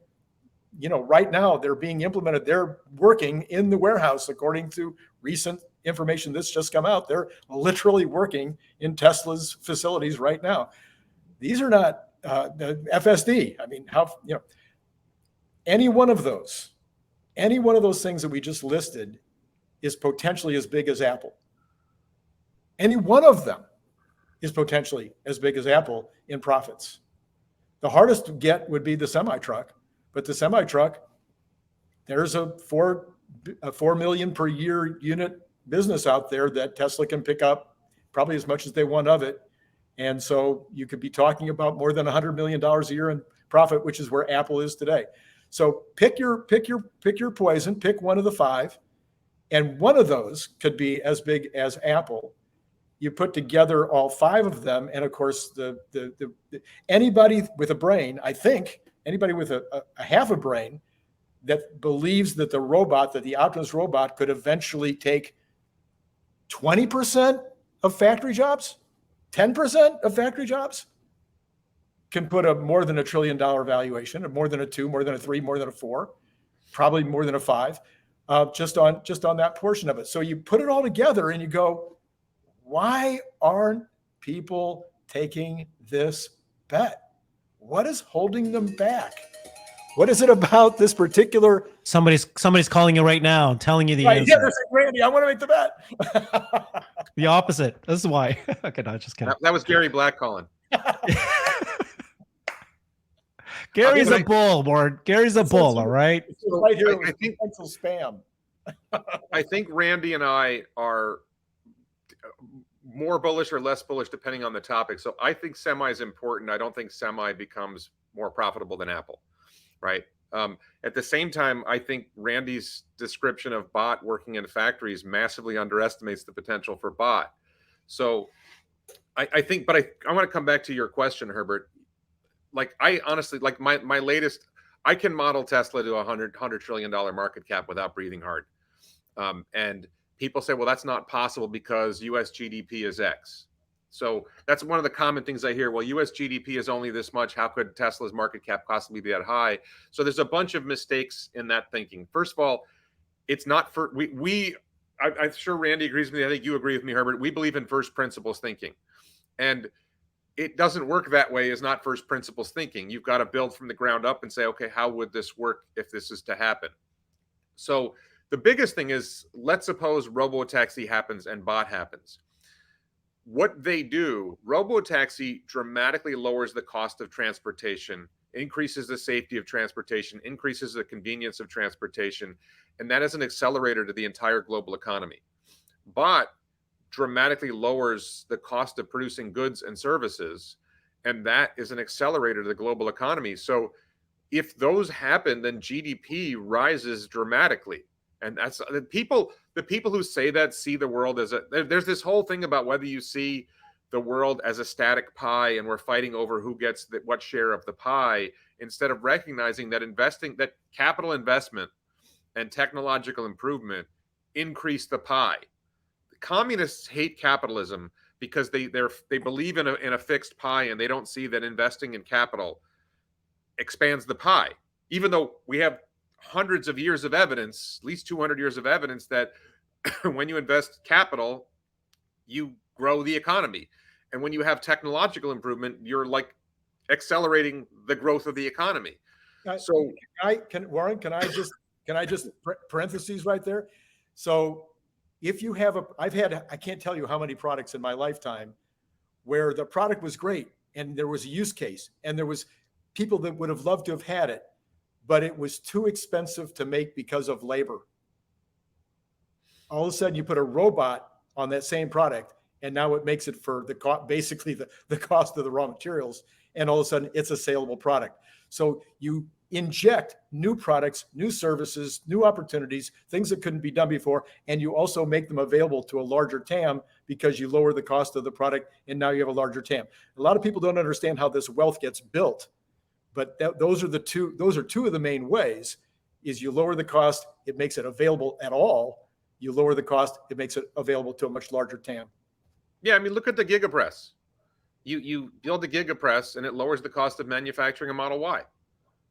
right now they're being implemented. They're working in the warehouse, according to recent information that's just come out. They're literally working in Tesla's facilities right now. These are not the FSD. I mean, any one of those things that we just listed is potentially as big as Apple. Any one of them is potentially as big as Apple in profits. The hardest to get would be the CyberTruck, but the CyberTruck, there's a 4 million per year unit business out there that Tesla can pick up probably as much as they want of it. And so you could be talking about more than $100 million a year in profit, which is where Apple is today. So pick your poison, pick one of the 5, and one of those could be as big as Apple. You put together all 5 of them, and of course, the anybody with a brain, I think anybody with a half a brain that believes that the Optimus robot could eventually take 20% of factory jobs, 10% of factory jobs, can put a more than $1 trillion valuation, or more than a 2, more than a 3, more than a 4, probably more than a 5, just on that portion of it. So you put it all together and you go, why aren't people taking this bet? What is holding them back? What is it about this particular? Somebody's calling you right now, telling you the answer. Yeah, they're saying, Randy, I want to make the bet. The opposite. This is why. Okay, no, just kidding. That was Gary Black calling. Gary's a bull, Ward. Gary's a bull, all right? Right here, I think spam. I think Randy and I are more bullish or less bullish depending on the topic. So I think semi is important. I don't think semi becomes more profitable than Apple, right? At the same time, I think Randy's description of bot working in factories massively underestimates the potential for bot. So I think, but I want to come back to your question, Herbert. Like, I honestly, like my latest, I can model Tesla to $100 trillion market cap without breathing hard. And people say, well, that's not possible because US GDP is X. So that's one of the common things I hear. Well, US GDP is only this much. How could Tesla's market cap possibly be that high? So there's a bunch of mistakes in that thinking. First of all, it's not for, I'm sure Randy agrees with me. I think you agree with me, Herbert. We believe in first principles thinking. And it doesn't work that way as not first principles thinking. You've got to build from the ground up and say, okay, how would this work if this is to happen? So the biggest thing is, let's suppose robotaxi happens and bot happens. What they do, robotaxi dramatically lowers the cost of transportation, increases the safety of transportation, increases the convenience of transportation, and that is an accelerator to the entire global economy. Bot dramatically lowers the cost of producing goods and services, and that is an accelerator to the global economy. So if those happen, then GDP rises dramatically. And that's the people who say that see the world as there's this whole thing about whether you see the world as a static pie and we're fighting over who gets what share of the pie, instead of recognizing that capital investment and technological improvement increase the pie. Communists hate capitalism because they believe in a fixed pie, and they don't see that investing in capital expands the pie, even though we have hundreds of years of evidence, at least 200 years of evidence, that when you invest capital, you grow the economy. And when you have technological improvement, you're like accelerating the growth of the economy. So Warren, can I just parentheses right there? So if you have I can't tell you how many products in my lifetime where the product was great and there was a use case and there was people that would have loved to have had it, but it was too expensive to make because of labor. All of a sudden you put a robot on that same product And now it makes it for basically the cost of the raw materials. And all of a sudden it's a saleable product. So you inject new products, new services, new opportunities, things that couldn't be done before. And you also make them available to a larger TAM because you lower the cost of the product. And now you have a larger TAM. A lot of people don't understand how this wealth gets built, but those are two of the main ways. Is you lower the cost, it makes it available at all. You lower the cost, it makes it available to a much larger TAM. Yeah, I mean, look at the gigapress. You build a gigapress and it lowers the cost of manufacturing a Model Y,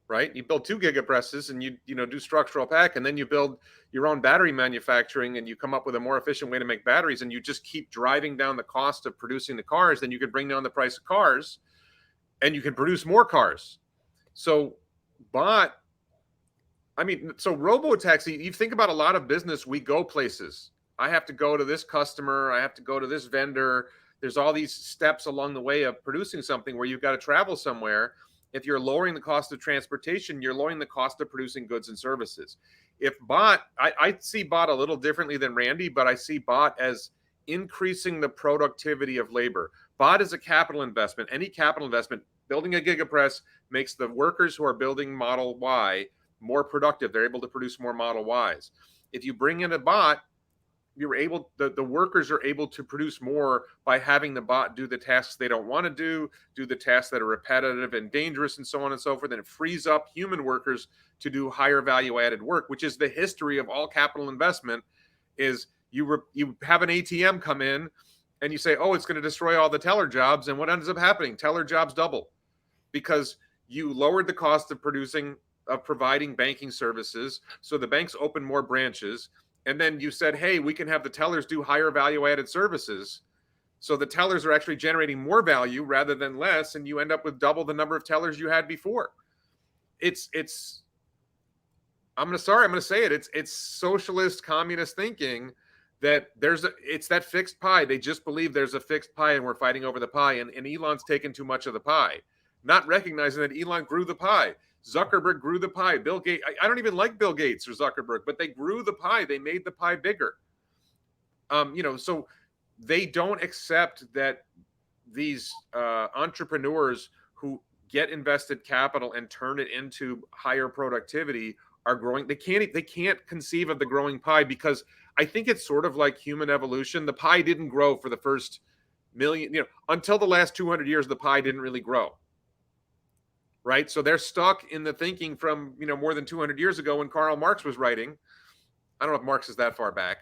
right? You build 2 gigapresses and you do structural pack, and then you build your own battery manufacturing and you come up with a more efficient way to make batteries, and you just keep driving down the cost of producing the cars. Then you can bring down the price of cars and you can produce more cars. So robotaxi, you think about a lot of business, we go places. I have to go to this customer, I have to go to this vendor. There's all these steps along the way of producing something where you've got to travel somewhere. If you're lowering the cost of transportation, you're lowering the cost of producing goods and services. If I see bot a little differently than Randy, but I see bot as increasing the productivity of labor. Bot is a capital investment. Any capital investment, building a gigapress makes the workers who are building Model Y more productive. They're able to produce more Model Ys. If you bring in a bot, the workers are able to produce more by having the bot do the tasks they don't want to do the tasks that are repetitive and dangerous, and so on and so forth. And it frees up human workers to do higher value added work, which is the history of all capital investment. Is you have an ATM come in and you say, oh, it's going to destroy all the teller jobs. And what ends up happening? Teller jobs double because you lowered the cost of providing banking services. So the banks open more branches. And then you said, hey, we can have the tellers do higher value added services. So the tellers are actually generating more value rather than less. And you end up with double the number of tellers you had before. I'm going to say it. It's socialist communist thinking that it's that fixed pie. They just believe there's a fixed pie and we're fighting over the pie. And Elon's taken too much of the pie, not recognizing that Elon grew the pie. Zuckerberg grew the pie. Bill Gates, I don't even like Bill Gates or Zuckerberg, but they grew the pie. They made the pie bigger. So they don't accept that these entrepreneurs who get invested capital and turn it into higher productivity are growing. They can't conceive of the growing pie, because I think it's sort of like human evolution. The pie didn't grow for the first million, until the last 200 years, the pie didn't really grow. Right. So they're stuck in the thinking from, more than 200 years ago when Karl Marx was writing. I don't know if Marx is that far back.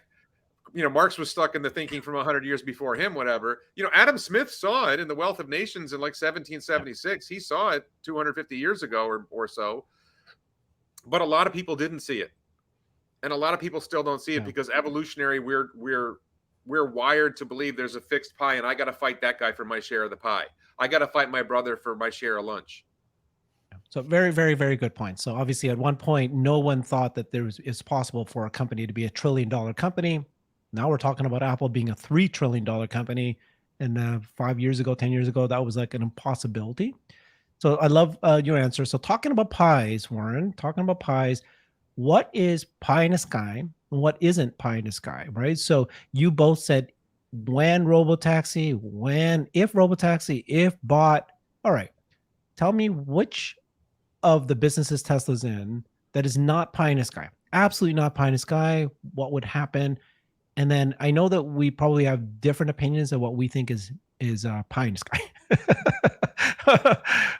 Marx was stuck in the thinking from 100 years before him, whatever. Adam Smith saw it in The Wealth of Nations in like 1776. He saw it 250 years ago or so. But a lot of people didn't see it. And a lot of people still don't see it because evolutionary, we're wired to believe there's a fixed pie and I got to fight that guy for my share of the pie. I got to fight my brother for my share of lunch. So very, very, very good point. So obviously at one point, no one thought that it's possible for a company to be $1 trillion company. Now we're talking about Apple being a $3 trillion company. And 5 years ago, 10 years ago, that was like an impossibility. So I love your answer. So talking about pies, Warren, what is pie in the sky and what isn't pie in the sky, right? So you both said if robotaxi, if bot. All right. Tell me which of the businesses Tesla's in that is not pie in the sky. Absolutely not pie in the sky. What would happen? And then I know that we probably have different opinions of what we think is pie in the sky.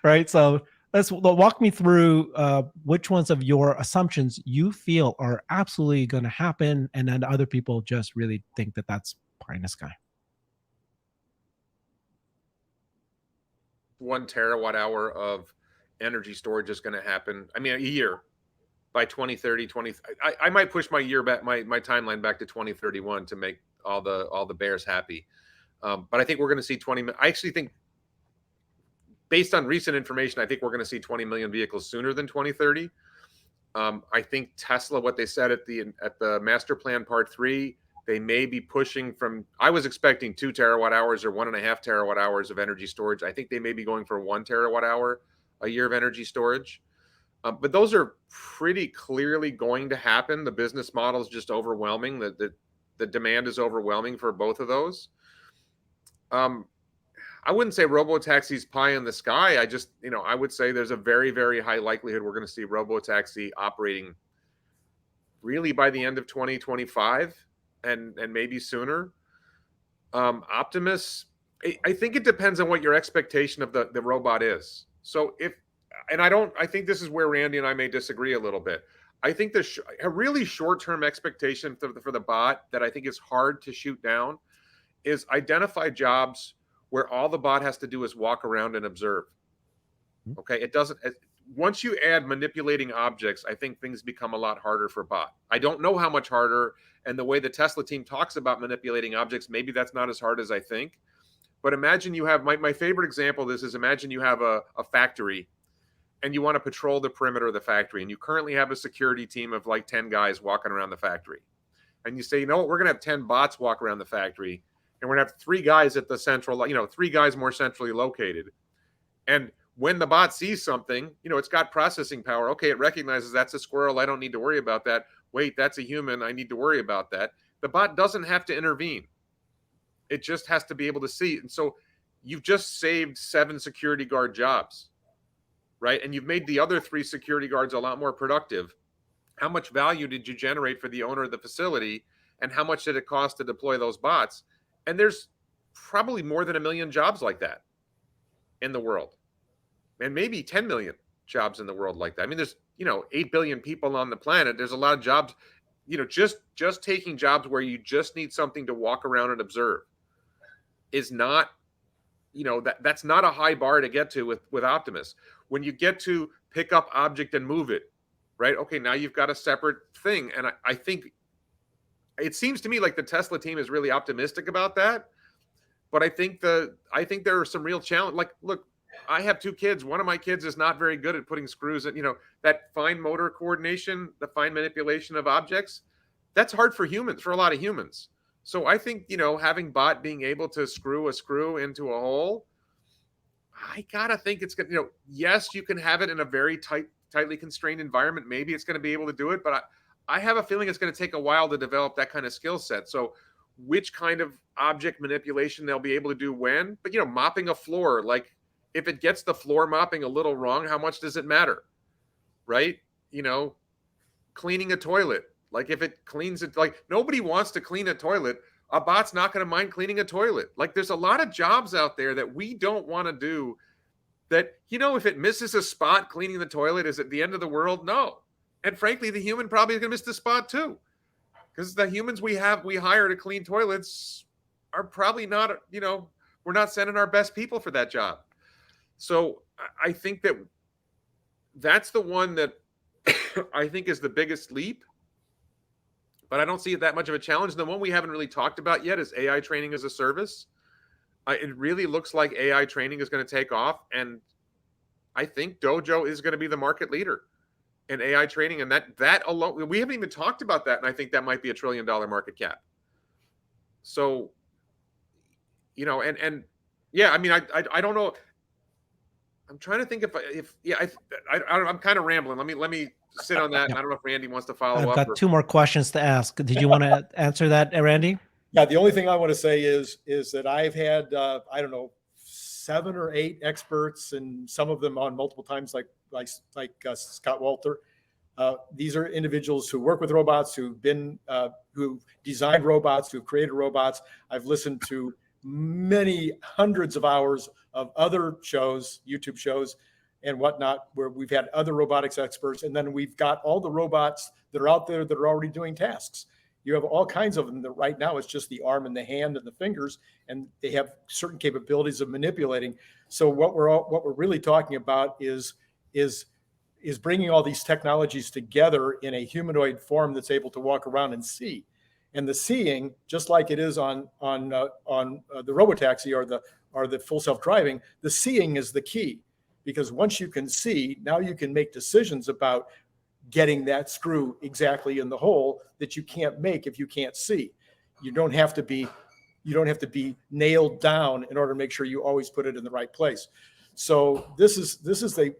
Right? So let's walk me through which ones of your assumptions you feel are absolutely going to happen, and then other people just really think that that's pie in the sky. 1 terawatt hour of energy storage is going to happen. I mean, a year by 2030, I might push my year back, my timeline back to 2031 to make all the bears happy. But I think we're going to see 20. I actually think, based on recent information, I think we're going to see 20 million vehicles sooner than 2030. I think Tesla, what they said at the master plan part 3, they may be pushing from, I was expecting 2 terawatt hours or 1.5 terawatt hours of energy storage. I think they may be going for 1 terawatt hour a year of energy storage. But those are pretty clearly going to happen. The business model is just overwhelming. The demand is overwhelming for both of those. I wouldn't say robo-taxi's pie in the sky. I just, I would say there's a very, very high likelihood we're going to see robo-taxi operating really by the end of 2025 and maybe sooner. Optimus, I think it depends on what your expectation of the robot is. So I think this is where Randy and I may disagree a little bit. I think a really short-term expectation for the bot that I think is hard to shoot down is identify jobs where all the bot has to do is walk around and observe. Okay, it doesn't. Once you add manipulating objects, I think things become a lot harder for bot. I don't know how much harder, and the way the Tesla team talks about manipulating objects, maybe that's not as hard as I think. But imagine you have my favorite example of this is imagine you have a factory and you want to patrol the perimeter of the factory, and you currently have a security team of like 10 guys walking around the factory. And you say, you know what, we're going to have 10 bots walk around the factory, and we're going to have 3 guys at the central, 3 guys more centrally located. And when the bot sees something, it's got processing power. Okay, it recognizes that's a squirrel. I don't need to worry about that. Wait, that's a human. I need to worry about that. The bot doesn't have to intervene. It just has to be able to see. And so you've just saved 7 security guard jobs, right? And you've made the other 3 security guards a lot more productive. How much value did you generate for the owner of the facility? And how much did it cost to deploy those bots? And there's probably more than 1 million jobs like that in the world. And maybe 10 million jobs in the world like that. I mean, there's, 8 billion people on the planet. There's a lot of jobs, just taking jobs where you just need something to walk around and observe is not, that's not a high bar to get to with Optimus. When you get to pick up object and move it, right? Okay, now you've got a separate thing. And I think it seems to me like the Tesla team is really optimistic about that. But I think there are some real challenges. Like, look, I have 2 kids. One of my kids is not very good at putting screws in, that fine motor coordination, the fine manipulation of objects. That's hard for humans, for a lot of humans. So I think, having bot being able to screw a screw into a hole, I gotta think it's going to, yes, you can have it in a very tightly constrained environment. Maybe it's going to be able to do it, but I have a feeling it's going to take a while to develop that kind of skill set. So which kind of object manipulation they'll be able to do when, but mopping a floor, like if it gets the floor mopping a little wrong, how much does it matter? Right? Cleaning a toilet. Like if it cleans it, like nobody wants to clean a toilet. A bot's not going to mind cleaning a toilet. Like there's a lot of jobs out there that we don't want to do that, if it misses a spot cleaning the toilet, is it the end of the world? No. And frankly, the human probably is going to miss the spot too. Because the humans we hire to clean toilets are probably not, we're not sending our best people for that job. So I think that's the one that I think is the biggest leap, but I don't see it that much of a challenge. The one we haven't really talked about yet is AI training as a service. It really looks like AI training is going to take off. And I think Dojo is going to be the market leader in AI training. And that alone, we haven't even talked about that. And I think that might be $1 trillion market cap. So, and yeah, I mean, I don't know. I'm trying to think I'm kind of rambling. Let me sit on that. And I don't know if Randy wants to follow up. I've got 2 more questions to ask. Did you want to answer that, Randy? Yeah, the only thing I want to say is that I've had 7 or 8 experts, and some of them on multiple times, like Scott Walter. These are individuals who work with robots, who designed robots, who created robots. I've listened to many hundreds of hours of other shows, YouTube shows and whatnot, where we've had other robotics experts. And then we've got all the robots that are out there that are already doing tasks. You have all kinds of them that right now it's just the arm and the hand and the fingers, and they have certain capabilities of manipulating. So what we're really talking about is bringing all these technologies together in a humanoid form that's able to walk around and see. And the seeing, just like it is on the robotaxi or the full self-driving, the seeing is the key, because once you can see, now you can make decisions about getting that screw exactly in the hole that you can't make if you can't see. You don't have to be nailed down in order to make sure you always put it in the right place. So this is the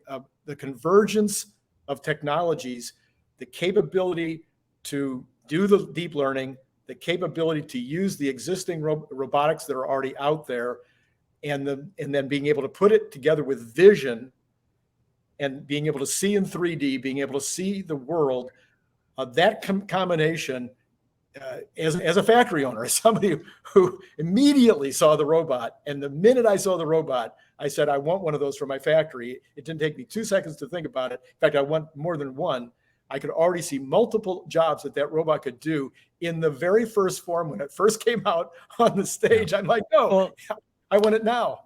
convergence of technologies, the capability to do the deep learning, the capability to use the existing robotics that are already out there, and then being able to put it together with vision and being able to see in 3D, being able to see the world, that combination, as a factory owner, as somebody who immediately saw the robot, and the minute I saw the robot, I said, I want one of those for my factory. It didn't take me 2 seconds to think about it. In fact, I want more than one. I could already see multiple jobs that robot could do in the very first form when it first came out on the stage. I'm like, no, Well, I want it now.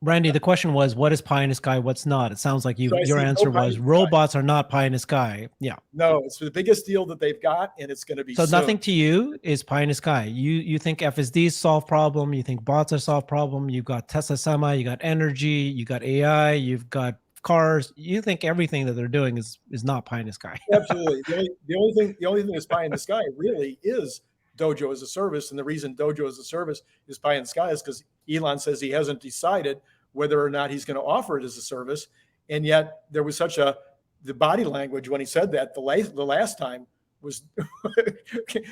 Randy, the question was, what is pie in the sky? What's not? It sounds like So I your see no answer pie in was the sky. robots are not pie in the sky. Yeah. No, it's the biggest deal that they've got, and it's going to be So soon. nothing to you is pie in the sky. You think FSDs solve problem. You think bots are solve problem. You've got Tesla Semi. You got energy. You got AI. You've got cars. You think everything that they're doing is not pie in the sky. Absolutely. The only thing that's pie in the sky really is Dojo as a service. And the reason Dojo as a service is pie in the sky is because Elon says he hasn't decided whether or not he's going to offer it as a service. And yet there was the body language when he said that the last time was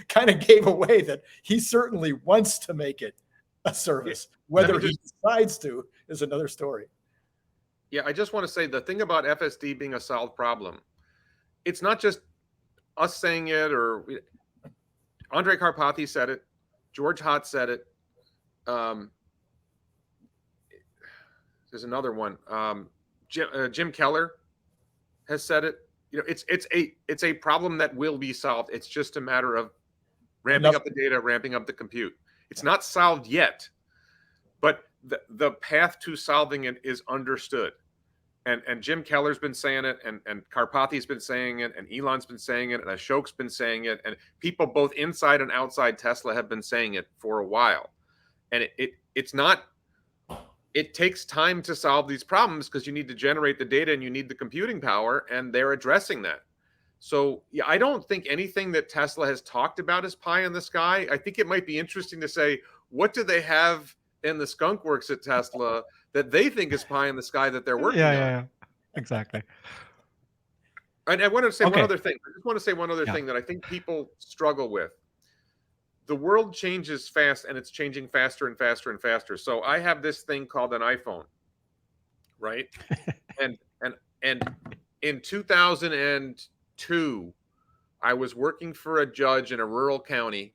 kind of gave away that he certainly wants to make it a service. Whether he decides to is another story. Yeah, I just want to say the thing about FSD being a solved problem, it's not just us saying it, or Andre Karpathy said it, George Hott said it. There's another one. Jim Keller has said it. You know, it's a problem that will be solved. It's just a matter of ramping up the data, ramping up the compute. It's not solved yet, but the path to solving it is understood. And Jim Keller's been saying it, and Karpathy's been saying it, and Elon's been saying it, and Ashok's been saying it, and people both inside and outside Tesla have been saying it for a while. And it's not, it takes time to solve these problems because you need to generate the data and you need the computing power, and they're addressing that. So yeah, I don't think anything that Tesla has talked about is pie in the sky. I think it might be interesting to say, what do they have in the skunk works at Tesla that they think is pie in the sky that they're working on? Yeah, exactly. And I want to say one other thing. I just want to say one other thing that I think people struggle with. The world changes fast, and it's changing faster and faster and faster. So I have this thing called an iPhone, right? and in 2002, I was working for a judge in a rural county,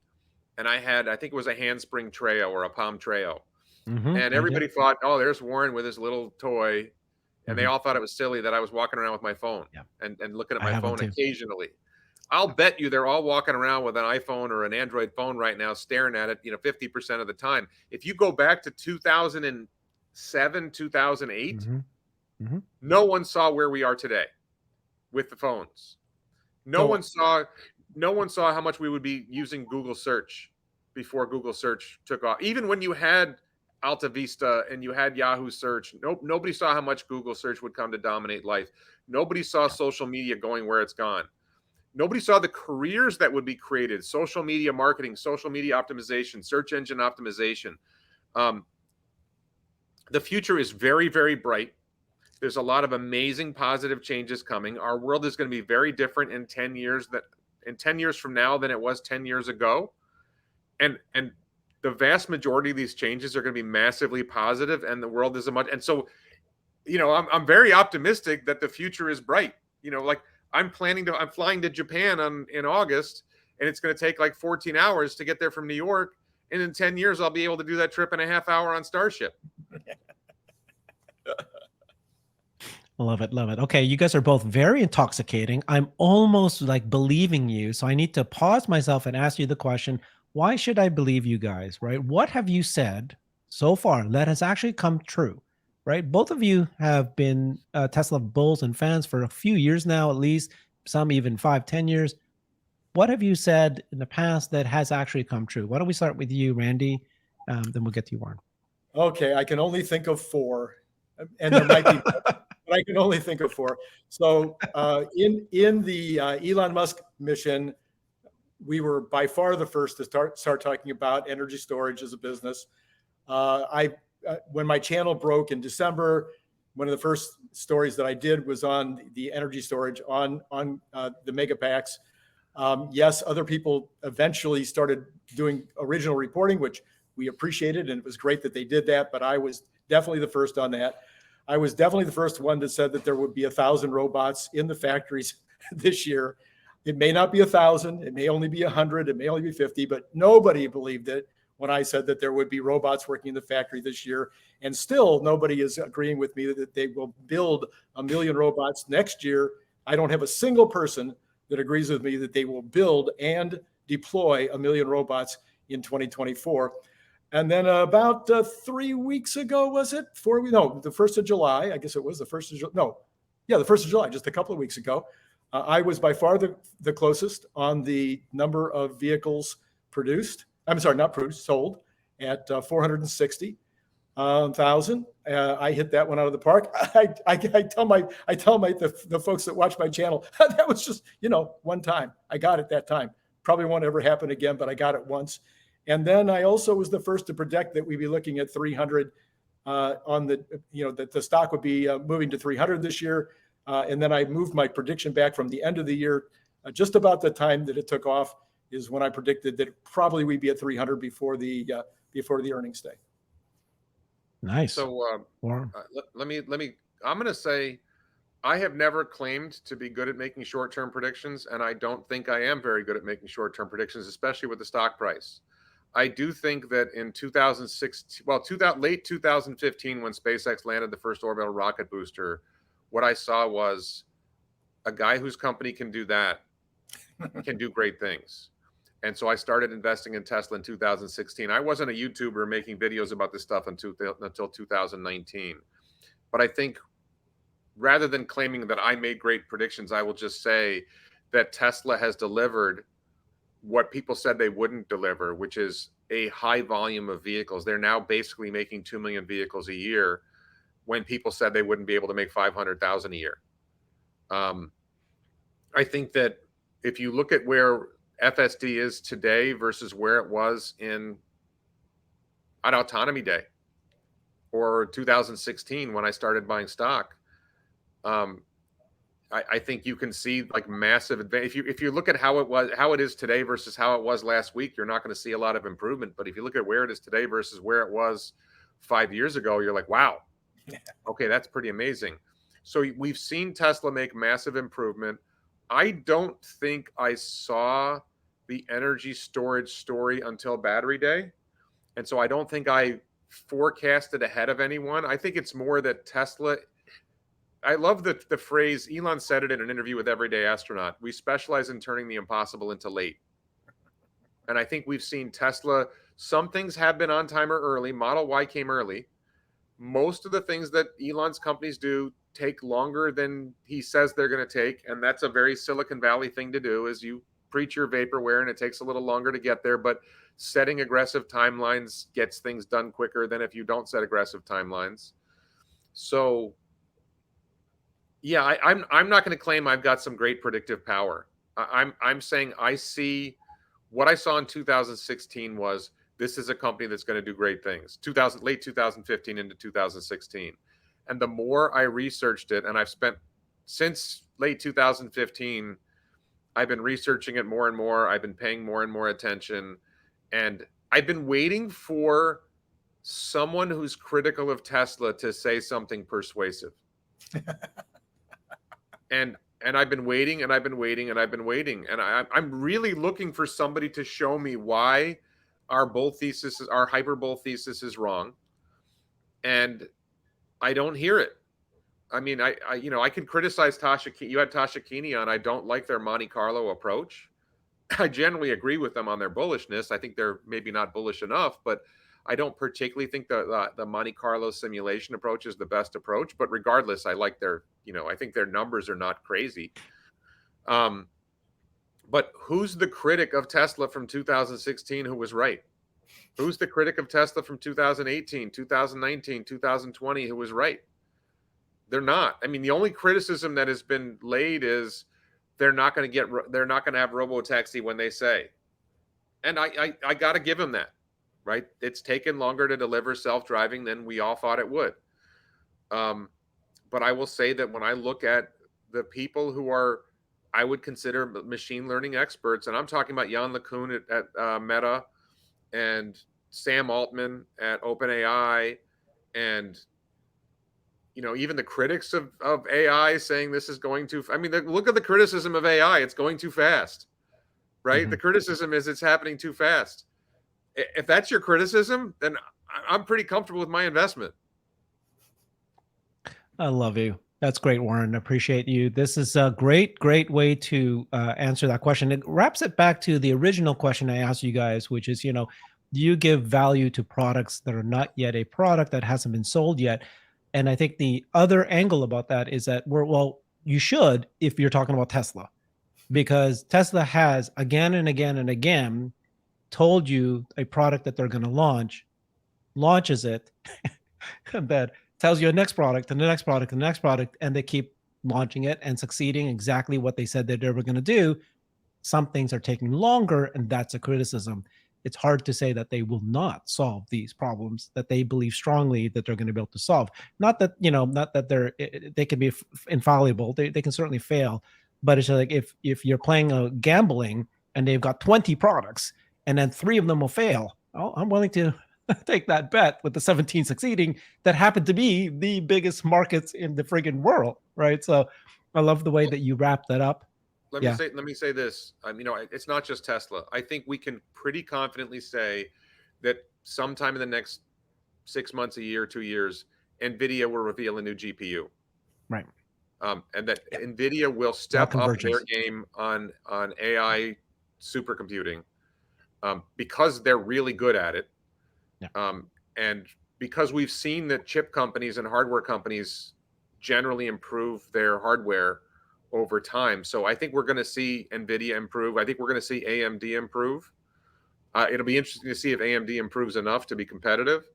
and I think it was a handspring Treo or a Palm Treo. And everybody thought, oh, there's Warren with his little toy. And they all thought it was silly that I was walking around with my phone and looking at my phone occasionally. I'll bet you they're all walking around with an iPhone or an Android phone right now, staring at it, 50% of the time. If you go back to 2007, 2008, no one saw where we are today with the phones. No one saw how much we would be using Google search before Google search took off. Even when you had Alta Vista and you had Yahoo search, nobody saw how much Google search would come to dominate life. Nobody saw social media going where it's gone. Nobody saw the careers that would be created: social media marketing, social media optimization, search engine optimization. The future is very, very bright. There's a lot of amazing positive changes coming. Our world is going to be very different in 10 years from now than it was 10 years ago. And the vast majority of these changes are going to be massively positive, and the world isn't much. And so, I'm very optimistic that the future is bright. Like I'm flying to Japan in August, and it's going to take like 14 hours to get there from New York. And in 10 years, I'll be able to do that trip in a half hour on Starship. Love it. Love it. Okay. You guys are both very intoxicating. I'm almost like believing you. So I need to pause myself and ask you the question, why should I believe you guys, right? What have you said so far that has actually come true, right? Both of you have been Tesla bulls and fans for a few years now, at least, some even 5-10 years. What have you said in the past that has actually come true? Why don't we start with you, Randy? Then we'll get to you, Warren. Okay. I can only think of 4, and there might be but I can only think of 4. So in the Elon Musk mission, we were by far the first to start talking about energy storage as a business. When my channel broke in December, one of the first stories that I did was on the energy storage on the mega packs. Yes, other people eventually started doing original reporting, which we appreciated, and it was great that they did that. But I was definitely the first on that. I was definitely the first one that said that there would be 1,000 robots in the factories this year. It may not be 1,000, it may only be 100, it may only be 50, but nobody believed it when I said that there would be robots working in the factory this year. And still, nobody is agreeing with me that they will build 1 million robots next year. I don't have a single person that agrees with me that they will build and deploy 1 million robots in 2024. And then about 3 weeks ago, was it? No, the 1st of July, I guess it was the 1st of July. No, yeah, the 1st of July, just a couple of weeks ago. I was by far the closest on the number of vehicles produced. I'm sorry, not produced, sold at 460,000. I hit that one out of the park. I tell the folks that watch my channel, that was just, one time. I got it that time. Probably won't ever happen again, but I got it once. And then I also was the first to predict that we'd be looking at 300 that the stock would be moving to 300 this year. And then I moved my prediction back from the end of the year, just about the time that it took off is when I predicted that probably we'd be at 300 before the earnings day. Nice. So let me. I'm going to say, I have never claimed to be good at making short-term predictions, and I don't think I am very good at making short-term predictions, especially with the stock price. I do think that in 2016, late 2015, when SpaceX landed the first orbital rocket booster, what I saw was a guy whose company can do that, can do great things. And so I started investing in Tesla in 2016. I wasn't a YouTuber making videos about this stuff until 2019. But I think rather than claiming that I made great predictions, I will just say that Tesla has delivered what people said they wouldn't deliver, which is a high volume of vehicles. They're now basically making 2 million vehicles a year when people said they wouldn't be able to make 500,000 a year. I think that if you look at where FSD is today versus where it was on Autonomy Day or 2016 when I started buying stock, I think you can see like massive advantage. If you look at how it is today versus how it was last week, you're not going to see a lot of improvement. But if you look at where it is today versus where it was 5 years ago, you're like, wow, okay, that's pretty amazing. So we've seen Tesla make massive improvement. I don't think I saw the energy storage story until Battery Day. And so I don't think I forecasted ahead of anyone. I think it's more that Tesla, I love the phrase, Elon said it in an interview with Everyday Astronaut, we specialize in turning the impossible into late. And I think we've seen Tesla, some things have been on time or early. Model Y came early. Most of the things that Elon's companies do take longer than he says they're going to take. And that's a very Silicon Valley thing to do, is you preach your vaporware and it takes a little longer to get there. But setting aggressive timelines gets things done quicker than if you don't set aggressive timelines. So yeah, I'm not going to claim I've got some great predictive power. I'm saying I see what I saw in 2016 was this is a company that's going to do great things. Late 2015 into 2016. And the more I researched it, and I've spent since late 2015, I've been researching it more and more. I've been paying more and more attention. And I've been waiting for someone who's critical of Tesla to say something persuasive. And I've been waiting and I've been waiting and I've been waiting. And I'm really looking for somebody to show me why our hyperbull thesis is wrong. And I don't hear it. I mean, I can criticize Tasha. You had Tasha Keeney on. I don't like their Monte Carlo approach. I generally agree with them on their bullishness. I think they're maybe not bullish enough, but I don't particularly think the Monte Carlo simulation approach is the best approach. But regardless, I like I think their numbers are not crazy. But who's the critic of Tesla from 2016 who was right? Who's the critic of Tesla from 2018, 2019, 2020 who was right? They're not. I mean, the only criticism that has been laid is they're not going to have robotaxi when they say. And I got to give them that, right? It's taken longer to deliver self-driving than we all thought it would. But I will say that when I look at the people who are, I would consider machine learning experts, and I'm talking about Jan LeCun at Meta, and Sam Altman at OpenAI, and even the critics of AI saying this is going too. I mean, look at the criticism of AI; it's going too fast, right? Mhm. The criticism is it's happening too fast. If that's your criticism, then I'm pretty comfortable with my investment. I love you. That's great, Warren. Appreciate you. This is a great way to answer that question. It wraps it back to the original question I asked you guys, which is, do you give value to products that are not yet a product, that hasn't been sold yet? And I think the other angle about that is that well, you should, if you're talking about Tesla, because Tesla has again and again and again told you a product that they're going to launches it, and then tells you a next product and the next product and the next product, and they keep launching it and succeeding exactly what they said that they were going to do. Some things are taking longer, and that's a criticism. It's hard to say that they will not solve these problems that they believe strongly that they're going to be able to solve. Not that, not that they can be infallible. They can certainly fail, but it's like if you're playing a gambling and they've got 20 products and then 3 of them will fail, I'm willing to take that bet with the 17 succeeding that happen to be the biggest markets in the friggin' world, right? So I love the way that you wrap that up. Let Yeah. me say this. It's not just Tesla. I think we can pretty confidently say that sometime in the next 6 months, a year, 2 years, NVIDIA will reveal a new GPU. Right. And that NVIDIA will step up their game on AI supercomputing because they're really good at it. Yeah. And because we've seen that chip companies and hardware companies generally improve their hardware over time. So I think we're going to see NVIDIA improve. I think we're going to see AMD improve. It'll be interesting to see if AMD improves enough to be competitive.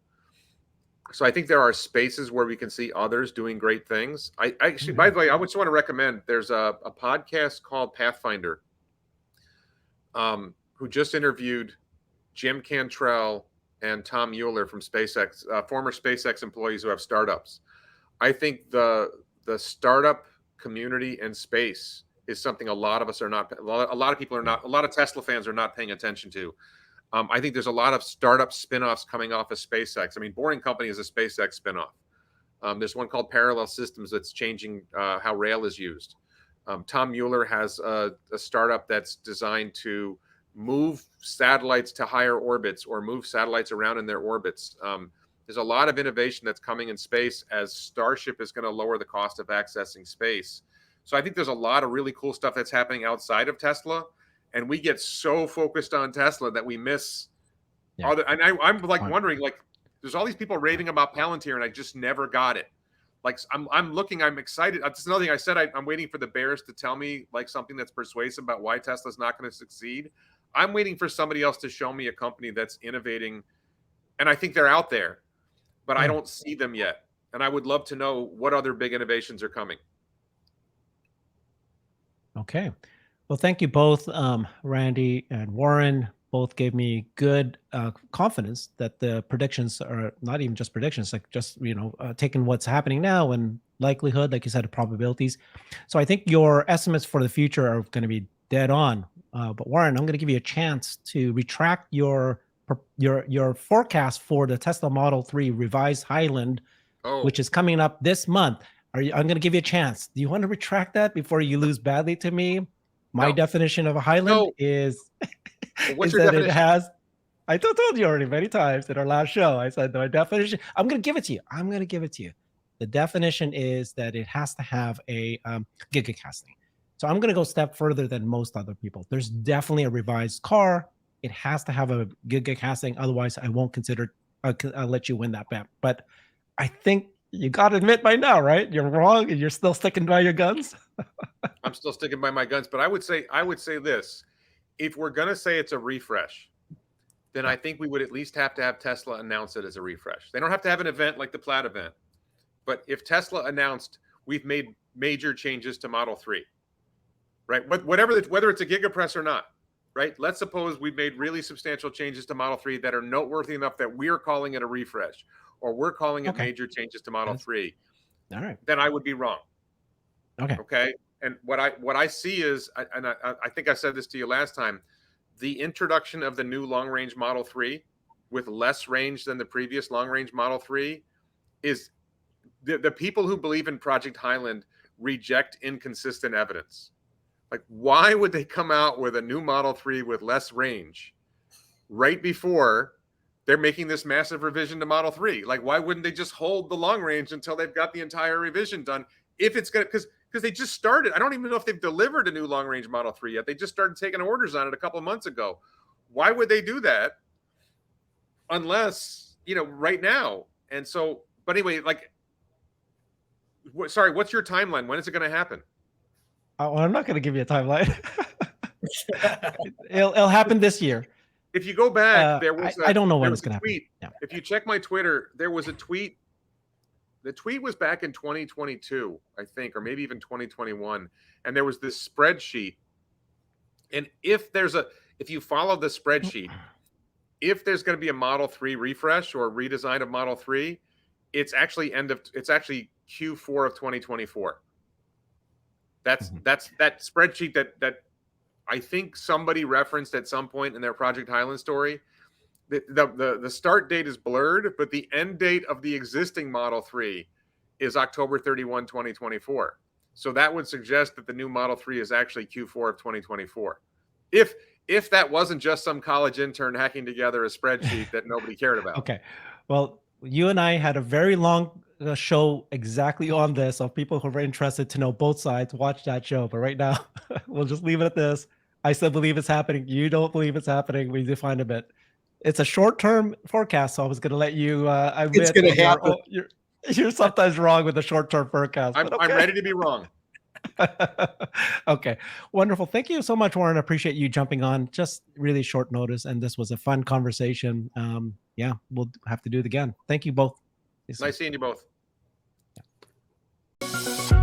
So I think there are spaces where we can see others doing great things. I actually, by the way, I just want to recommend, there's a podcast called Pathfinder, who just interviewed Jim Cantrell and Tom Mueller from SpaceX, former SpaceX employees who have startups. I think the startup community and space is something a lot of us are not, a lot of people are not, a lot of Tesla fans are not paying attention to. I think there's a lot of startup spinoffs coming off of SpaceX. I mean, Boring Company is a SpaceX spinoff. There's one called Parallel Systems that's changing how rail is used. Tom Mueller has a startup that's designed to move satellites to higher orbits or move satellites around in their orbits. There's a lot of innovation that's coming in space as Starship is going to lower the cost of accessing space. So I think there's a lot of really cool stuff that's happening outside of Tesla. And we get so focused on Tesla that we miss other. And I'm like wondering, like, there's all these people raving about Palantir, and I just never got it. Like, I'm excited. That's another thing I said. I'm waiting for the bears to tell me like something that's persuasive about why Tesla's not going to succeed. I'm waiting for somebody else to show me a company that's innovating, and I think they're out there, but I don't see them yet. And I would love to know what other big innovations are coming. Okay. Well, thank you both, Randy and Warren. Both gave me good confidence that the predictions are not even just predictions, like just, taking what's happening now and likelihood, like you said, probabilities. So I think your estimates for the future are going to be dead on. But Warren, I'm going to give you a chance to retract your forecast for the Tesla Model 3 revised Highland, which is coming up this month. I'm going to give you a chance. Do you want to retract that before you lose badly to me? My definition of a Highland is, what's your definition? It has, I told you already many times in our last show, I said my definition, I'm going to give it to you. The definition is that it has to have a gigacasting. So I'm going to go a step further than most other people. There's definitely a revised car. It has to have a gigacasting. Otherwise, I won't consider, I'll let you win that bet. But I think you got to admit by now, right? You're wrong and you're still sticking by your guns. I'm still sticking by my guns, but I would say this. If we're going to say it's a refresh, then I think we would at least have to have Tesla announce it as a refresh. They don't have to have an event like the Plaid event. But if Tesla announced we've made major changes to Model 3, right? Whether it's a gigapress or not, right? Let's suppose we've made really substantial changes to Model 3 that are noteworthy enough that we're calling it a refresh, or we're calling it major changes to Model 3. All right. Then I would be wrong. Okay. Okay. And what I see is, I think I said this to you last time, the introduction of the new long range Model 3 with less range than the previous long range Model 3 is the people who believe in Project Highland reject inconsistent evidence. Like, why would they come out with a new Model 3 with less range right before they're making this massive revision to Model 3? Like, why wouldn't they just hold the long range until they've got the entire revision done? If it's going to, because they just started. I don't even know if they've delivered a new long range Model 3 yet. They just started taking orders on it a couple of months ago. Why would they do that unless, right now? And so, but anyway, like, sorry, what's your timeline? When is it going to happen? Oh, I'm not going to give you a timeline. it'll happen this year. If you go back, there was I don't know when it's going to happen. Yeah. If you check my Twitter, there was a tweet. The tweet was back in 2022, I think, or maybe even 2021. And there was this spreadsheet. And if you follow the spreadsheet, if there's going to be a Model 3 refresh or redesign of Model 3, it's actually Q4 of 2024. That's that spreadsheet that I think somebody referenced at some point in their Project Highland story. The start date is blurred, but the end date of the existing Model 3 is October 31, 2024. So that would suggest that the new Model 3 is actually Q4 of 2024. If that wasn't just some college intern hacking together a spreadsheet that nobody cared about. Okay. Well, you and I had a very long show exactly on this. So people who are interested to know both sides, watch that show. But right now, we'll just leave it at this. I still believe it's happening. You don't believe it's happening. We define a bit. It's a short-term forecast, so I was going to let you admit it's going to happen. You're sometimes wrong with the short-term forecast. I'm ready to be wrong. Okay, wonderful. Thank you so much, Warren. I appreciate you jumping on. Just really short notice, and this was a fun conversation. Yeah, we'll have to do it again. Thank you both. Nice seeing you both. Yeah.